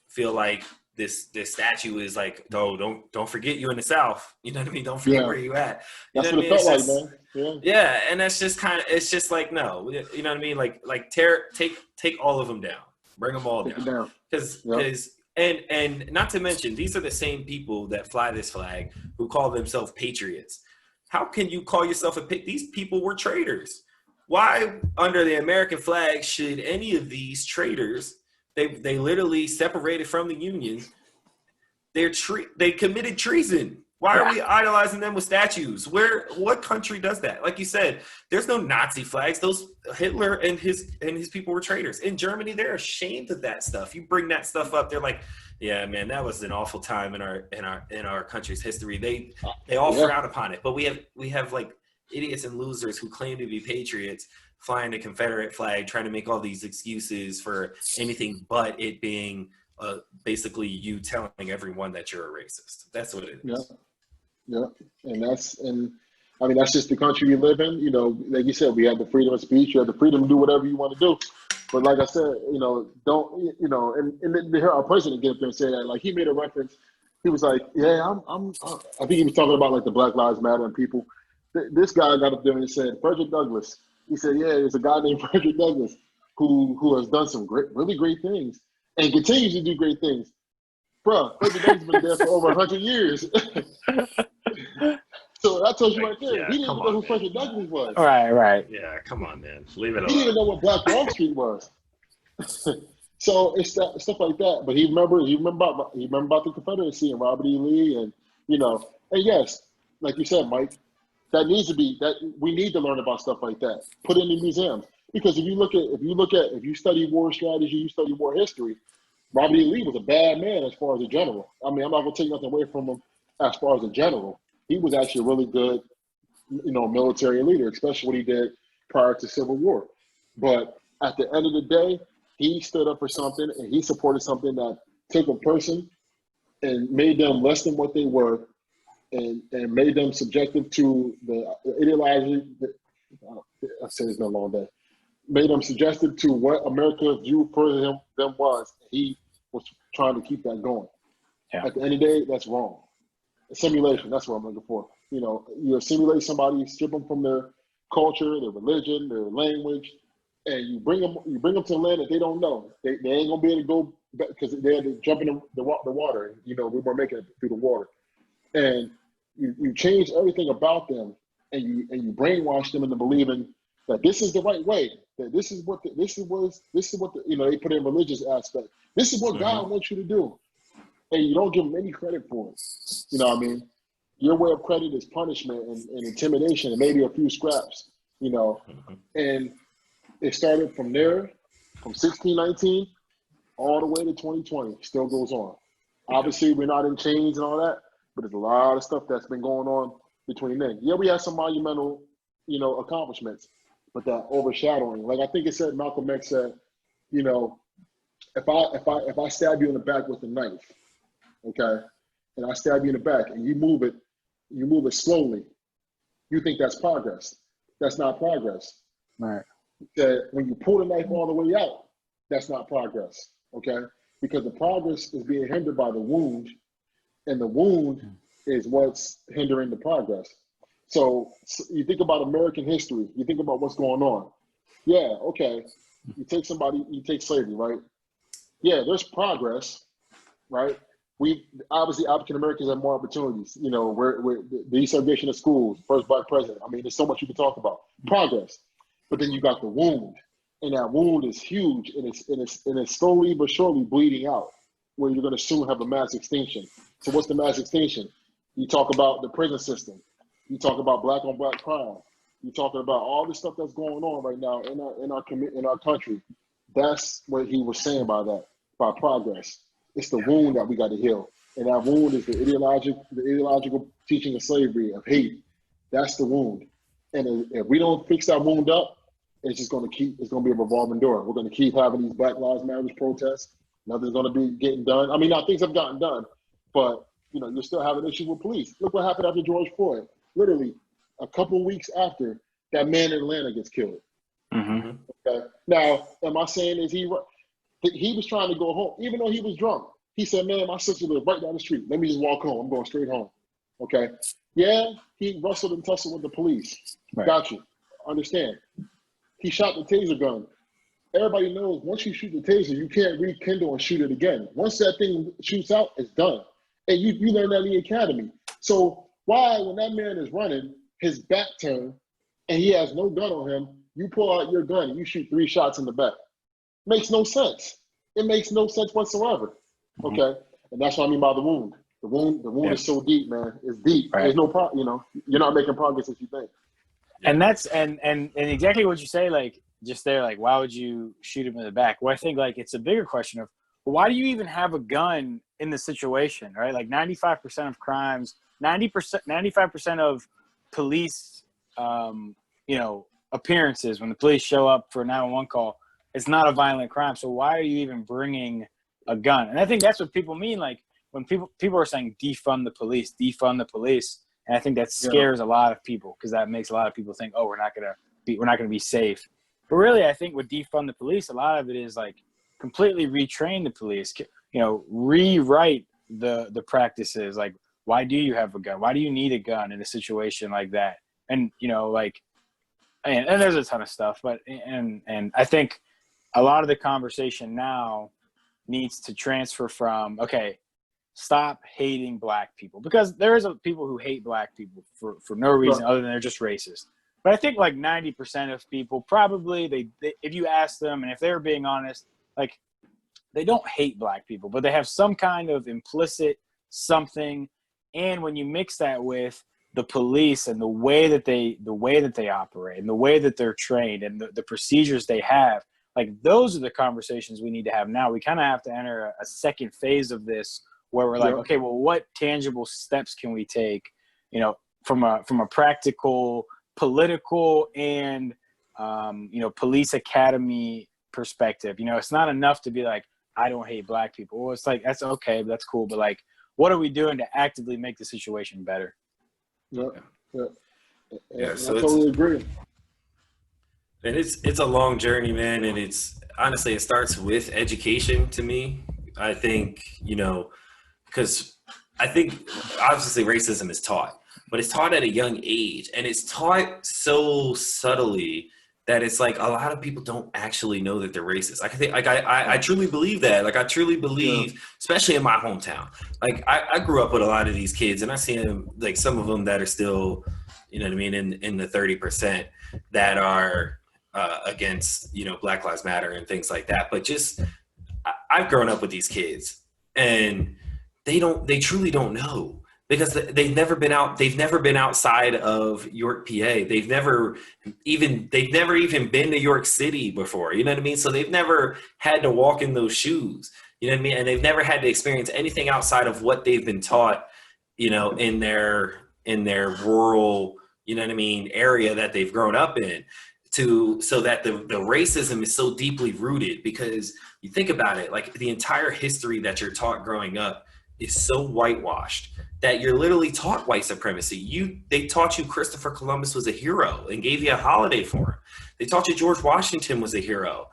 feel like this statue is like, no, don't forget you in the South. You know what I mean? Don't forget where you at. You that's know what it felt like, man. Yeah, and that's just it's just like, no. You know what I mean? Like take all of them down. Bring them all down. Because and not to mention, these are the same people that fly this flag who call themselves patriots. How can you call yourself these people were traitors? Why under the American flag should any of these traitors, they literally separated from the Union, they committed treason? Why are we idolizing them with statues? What country does that? Like you said, there's no Nazi flags. Those Hitler and his people were traitors. In Germany, they're ashamed of that stuff. You bring that stuff up, they're like, yeah, man, that was an awful time in our country's history. They all frown upon it. But we have like idiots and losers who claim to be patriots flying the Confederate flag, trying to make all these excuses for anything but it being basically you telling everyone that you're a racist. That's what it is. Yeah, and that's just the country we live in. Like you said, we have the freedom of speech. You have the freedom to do whatever you want to do. But like I said, don't and hear our president get up there and say that. Like he made a reference. He was like, "Yeah, I think he was talking about like the Black Lives Matter and people." This guy got up there and said, "Frederick Douglass." He said, "Yeah, there's a guy named Frederick Douglass who has done some really great things and continues to do great things." Bruh, Frederick Douglass has been there for over 100 years. So that tells you right there. He didn't even know who Frederick Douglass was. Right. Yeah, come on, man. Leave it alone. He didn't even know what Black Wall Street was. So it's stuff like that. But he remembered about the Confederacy and Robert E. Lee and and yes, like you said, Mike, we need to learn about stuff like that. Put it in the museums. Because if you study war strategy, you study war history, Robert E. Lee was a bad man as far as a general. I mean, I'm not going to take nothing away from him as far as a general. He was actually a really good, military leader, especially what he did prior to Civil War. But at the end of the day, he stood up for something and he supported something that took a person and made them less than what they were and made them subjective to the ideology. I say it's no long day. Made them suggestive to what America's view for them was. He was trying to keep that going. Yeah. At the end of the day, that's wrong. Simulation, that's what I'm looking for. You simulate somebody, strip them from their culture, their religion, their language, and you bring them to a land that they don't know. They ain't gonna be able to go back because they had to jump in the water. We weren't making it through the water, and you change everything about them, and you brainwash them into believing that this is the right way. That this is what they put in religious aspect. This is what God wants you to do. And you don't give them any credit for it. You know what I mean? Your way of credit is punishment and intimidation and maybe a few scraps, And it started from there, from 1619 all the way to 2020. Still goes on. Obviously, we're not in chains and all that, but there's a lot of stuff that's been going on between then. Yeah, we had some monumental, accomplishments, but that overshadowing. Like I think it said, Malcolm X said, if I stab you in the back with a knife, okay, and I stab you in the back and you move it slowly, you think that's progress. That's not progress. Right. That when you pull the knife all the way out, that's not progress, okay? Because the progress is being hindered by the wound, and the wound is what's hindering the progress. So you think about American history, you think about what's going on. Yeah, okay, you take slavery, right? Yeah, there's progress, right? We obviously African Americans have more opportunities. You know, we're the desegregation of schools, first black president. I mean, there's so much you can talk about. Progress, but then you got the wound, and that wound is huge, and it's slowly but surely bleeding out, where you're going to soon have a mass extinction. So what's the mass extinction? You talk about the prison system. You talk about black on black crime. You're talking about all the stuff that's going on right now in our country. That's what he was saying by that, by progress. It's the wound that we got to heal, and that wound is the ideological teaching of slavery, of hate. That's the wound, and if we don't fix that wound up, it's going to be a revolving door. We're going to keep having these Black Lives Matter protests. Nothing's going to be getting done. I mean, now things have gotten done, but you still have an issue with police. Look what happened after George Floyd. Literally, a couple of weeks after that man in Atlanta gets killed. Mm-hmm. Okay. Now, am I saying he was trying to go home, even though he was drunk? He said, "Man, my sister lives right down the street. Let me just walk home. I'm going straight home." Okay. Yeah, he wrestled and tussled with the police. Right. Got you. Understand. He shot the taser gun. Everybody knows once you shoot the taser, you can't rekindle and shoot it again. Once that thing shoots out, it's done. And you learn that in the academy. So why, when that man is running, his back turned, and he has no gun on him, you pull out your gun and you shoot 3 shots in the back? Makes no sense. It makes no sense whatsoever. Mm-hmm. Okay, and that's what I mean by the wound. The wound is so deep, man. It's deep. Right. There's no you're not making progress as you think. And that's and exactly what you say, like just there, like why would you shoot him in the back? Well, I think like it's a bigger question of why do you even have a gun in the situation, right? Like 95% of crimes, 95% of police, appearances when the police show up for a 911 call, it's not a violent crime. So why are you even bringing a gun? And I think that's what people mean, like when people are saying defund the police. And I think that scares a lot of people because that makes a lot of people think, oh, we're not gonna be safe. But really, I think with defund the police, a lot of it is like completely retrain the police. Rewrite the practices. Like, why do you have a gun? Why do you need a gun in a situation like that? And and there's a ton of stuff. But and I think a lot of the conversation now needs to transfer from stop hating black people, because there is people who hate black people for no reason other than they're just racist. But I think like 90% of people probably they if you ask them, and if they're being honest, like they don't hate black people, but they have some kind of implicit something. And when you mix that with the police and the way that they operate and the way that they're trained and the procedures they have, like those are the conversations we need to have now. We kind of have to enter a second phase of this where we're like, okay, well, what tangible steps can we take, from a practical, political, and police academy perspective. It's not enough to be like, I don't hate black people. Well, it's like, that's okay, that's cool, but like, what are we doing to actively make the situation better? Yeah. So I totally agree. And it's a long journey, man, and it's honestly it starts with education to me. I think, because I think obviously racism is taught, but it's taught at a young age, and it's taught so subtly that it's like a lot of people don't actually know that they're racist. I truly believe that. Like I truly believe, especially in my hometown. Like I grew up with a lot of these kids, and I see them, like some of them that are still, in the 30% that are against, Black Lives Matter and things like that. But I've grown up with these kids, and they truly don't know. Because they've never been outside of York, PA. They've never even been to York City before. You know what I mean? So they've never had to walk in those shoes. You know what I mean? And they've never had to experience anything outside of what they've been taught, in their rural, area that they've grown up in. So that the racism is so deeply rooted, because you think about it, like the entire history that you're taught growing up is so whitewashed that you're literally taught white supremacy. They taught you Christopher Columbus was a hero and gave you a holiday for him. They taught you George Washington was a hero.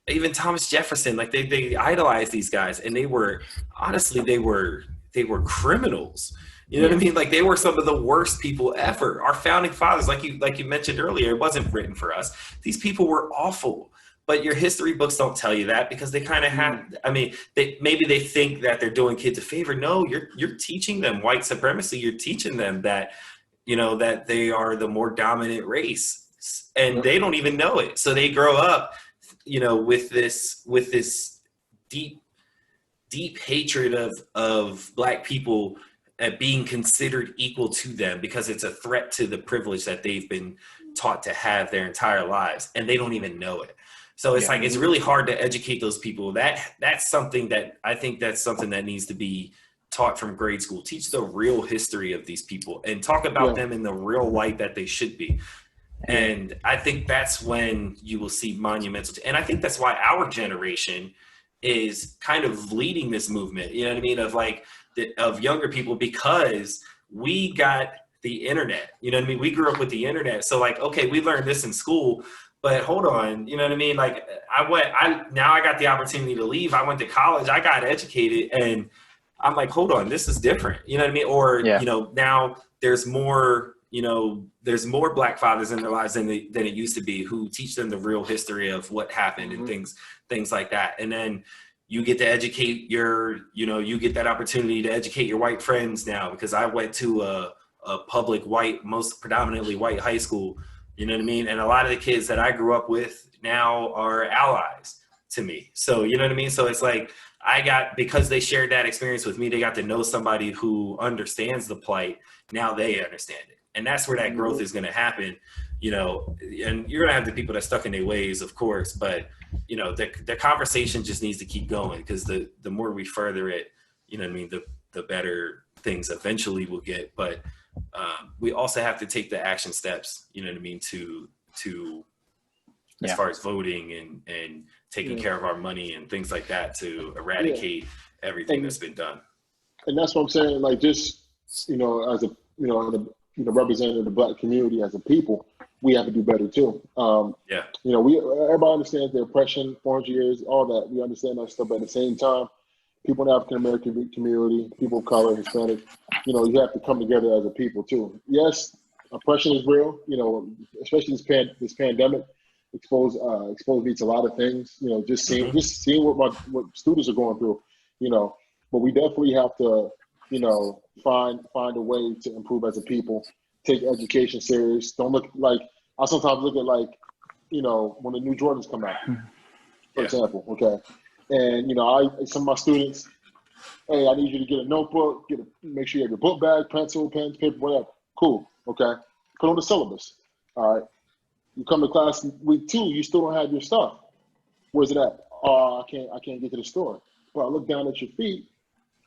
Even Thomas Jefferson, like they idolized these guys, and they were criminals. You know what I mean? Like they were some of the worst people ever. Our founding fathers, like you mentioned earlier, it wasn't written for us. These people were awful. But your history books don't tell you that, because they kind of have, I mean, maybe they think that they're doing kids a favor. No, you're teaching them white supremacy. You're teaching them that, that they are the more dominant race, and they don't even know it. So they grow up, with this deep hatred of Black people at being considered equal to them, because it's a threat to the privilege that they've been taught to have their entire lives, and they don't even know it. So it's like, it's really hard to educate those people. That's something that I think that needs to be taught from grade school. Teach the real history of these people and talk about them in the real light that they should be. And I think that's when you will see monumental. And I think that's why our generation is kind of leading this movement, you know what I mean? Of younger people, because we got the internet, you know what I mean? We grew up with the internet. So like, okay, we learned this in school, but hold on, you know what I mean? Like now I got the opportunity to leave. I went to college, I got educated, and I'm like, hold on, this is different. You know what I mean? Or, now there's more Black fathers in their lives than it used to be, who teach them the real history of what happened and things like that. And then you get to educate you get that opportunity to educate your white friends now, because I went to a public white, most predominantly white high school. You know what I mean? And a lot of the kids that I grew up with now are allies to me. So, you know what I mean? So it's like, because they shared that experience with me, they got to know somebody who understands the plight. Now they understand it. And that's where that growth is going to happen, and you're going to have the people that stuck in their ways, of course, but, the conversation just needs to keep going, because the more we further it, you know what I mean, the better things eventually will get. But we also have to take the action steps, you know what I mean, to as far as voting and taking care of our money and things like that, to eradicate everything that's been done. And that's what I'm saying. Like, just, as a, representing the Black community as a people, we have to do better too. Everybody understands the oppression, 400 years, all that. We understand that stuff, but at the same time, people in the African-American community, people of color, Hispanic, you have to come together as a people too. Yes, oppression is real, especially this pandemic exposed me to a lot of things, just seeing what students are going through, but we definitely have to, find a way to improve as a people, take education serious. Don't look like, I sometimes look at when the new Jordans come out, for example, okay? And, some of my students, hey, I need you to get a notebook, make sure you have your book bag, pencil, pens, paper, whatever. Cool, okay? Put on the syllabus, all right? You come to class week 2, you still don't have your stuff. Where's it at? Oh, I can't get to the store. But I look down at your feet,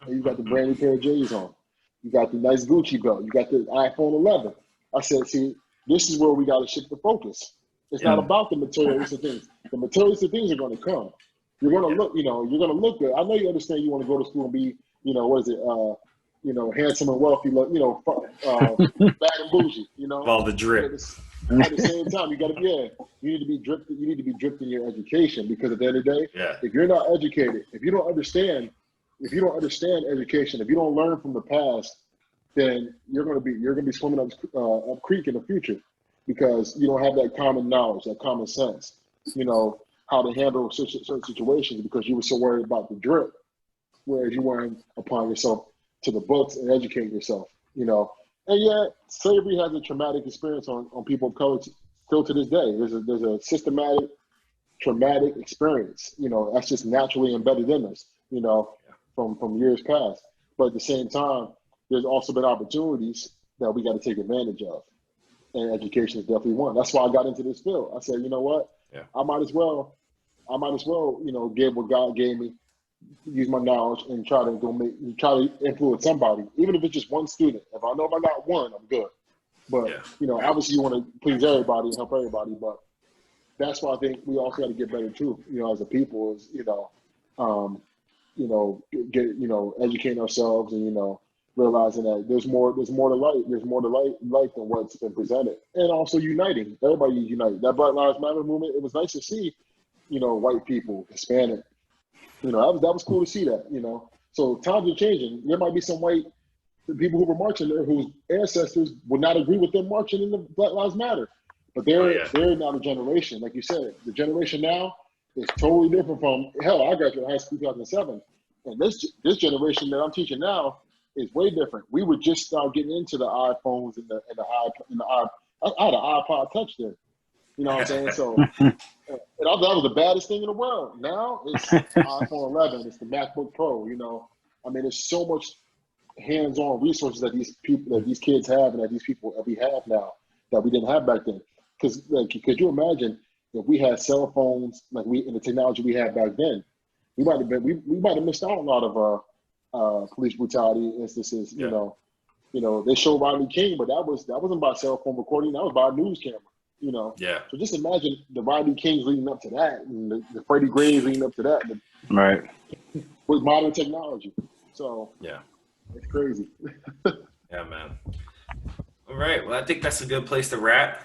and you got the brand new pair of J's on. You got the nice Gucci belt. You got the iPhone 11. I said, see, this is where we got to shift the focus. It's not about the materialistic things. The materialistic things are going to come. You're going to look, you're going to look good. I know you understand you want to go to school and be, handsome and wealthy, bad and bougie, All the drip. At the same time, you need to be dripped. You need to be dripped in your education, because at the end of the day, if you're not educated, if you don't understand education, if you don't learn from the past, then you're going to be swimming up creek in the future, because you don't have that common knowledge, that common sense, how to handle certain situations, because you were so worried about the drip, whereas you weren't applying yourself to the books and educating yourself, And yet, slavery has a traumatic experience on people of color still to this day. There's a systematic, traumatic experience. That's just naturally embedded in us, from years past. But at the same time, there's also been opportunities that we got to take advantage of. And education is definitely one. That's why I got into this field. I said, you know what? I might as well, give what God gave me, use my knowledge, and try to influence somebody, even if it's just one student. If I got one, I'm good. But obviously you want to please everybody and help everybody. But that's why I think we also got to get better too. As a people, is educating ourselves and, realizing that there's more to life. There's more to life than what's been presented. And also uniting. Everybody unite. That Black Lives Matter movement, it was nice to see, white people, Hispanic. That was cool to see that, So times are changing. There might be some white people who were marching there whose ancestors would not agree with them marching in the Black Lives Matter. But they're now the generation, like you said. The generation now is totally different from, hell, I graduated high school in 2007. And this generation that I'm teaching now is way different. We would just start getting into the iPhones and the iPod. I had an iPod Touch then. You know what I'm saying? So that was the baddest thing in the world. Now it's iPhone 11. It's the MacBook Pro. There's so much hands-on resources that these kids have and that we have now that we didn't have back then. Because could you imagine if we had cell phones and the technology we had back then? We might have missed out on a lot of police brutality instances. Yeah. They showed Rodney King, but that wasn't by cell phone recording. That was by a news camera. Yeah. So just imagine the Rodney Kings leading up to that, and the Freddie Grays leading up to that, right? With modern technology. So yeah, it's crazy. Yeah, man. All right. Well, I think that's a good place to wrap.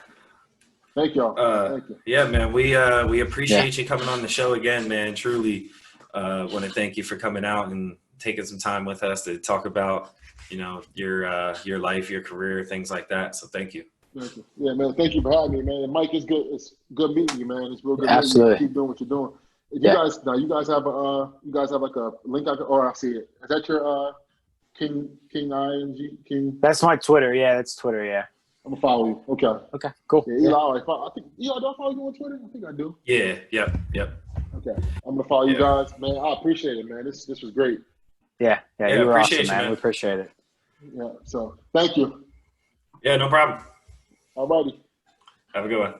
Thank y'all. Thank you. Yeah, man. We appreciate you coming on the show again, man. Truly, want to thank you for coming out and taking some time with us to talk about, your life, your career, things like that. So thank you. Thank you. Yeah, man. Thank you for having me, man. And Mike, it's good meeting you, man. It's real good. Absolutely. Meeting you. Keep doing what you're doing. You guys have like a link I see it. Is that your King King? That's my Twitter. Yeah, that's Twitter. Yeah. I'm gonna follow you. Okay, cool. Yeah, Eli, I think do I follow you on Twitter? I think I do. Yeah. Yep. Okay, I'm gonna follow you guys, man. I appreciate it, man. This was great. Yeah, you were awesome, man. Man. We appreciate it. Yeah. So thank you. Yeah, no problem. Alrighty. Have a good one.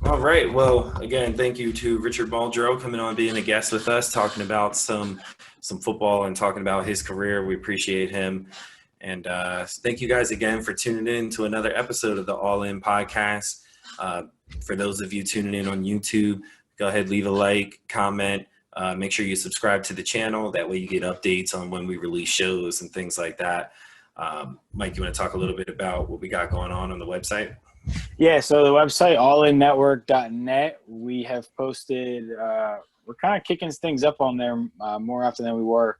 All right. Well, again, thank you to Richard Muldrow coming on, being a guest with us, talking about some football and talking about his career. We appreciate him. And thank you guys again for tuning in to another episode of the All In Podcast. For those of you tuning in on YouTube, go ahead, leave a like, comment. Make sure you subscribe to the channel. That way you get updates on when we release shows and things like that. Mike, you want to talk a little bit about what we got going on the website? Yeah, so the website, allinnetwork.net, we have posted, we're kind of kicking things up on there more often than we were.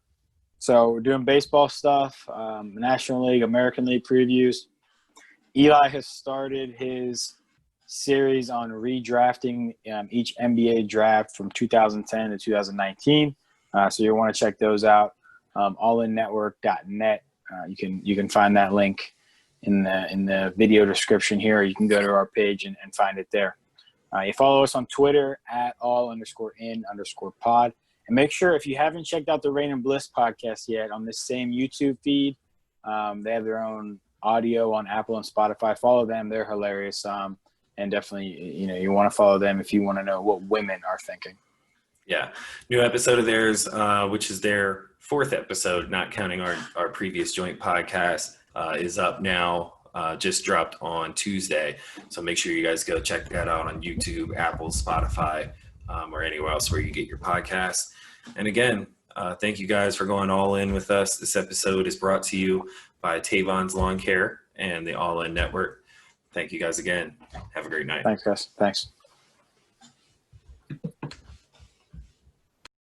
So we're doing baseball stuff, National League, American League previews. Eli has started his series on redrafting each NBA draft from 2010 to 2019. So you'll want to check those out. Allinnetwork.net. You can find that link in the video description here, or you can go to our page and find it there. You follow us on Twitter at all_in_pod. And make sure, if you haven't checked out the Rain and Bliss podcast yet, on this same YouTube feed, they have their own audio on Apple and Spotify. Follow them. They're hilarious. And definitely, you want to follow them if you want to know what women are thinking. Yeah. New episode of theirs, which is their 4th episode, not counting our previous joint podcast, is up now. Just dropped on Tuesday. So make sure you guys go check that out on YouTube, Apple, Spotify, or anywhere else where you get your podcasts. And again, thank you guys for going all in with us. This episode is brought to you by Tavon's Lawn Care and the All In Network. Thank you guys again. Have a great night. Thanks, guys. Thanks.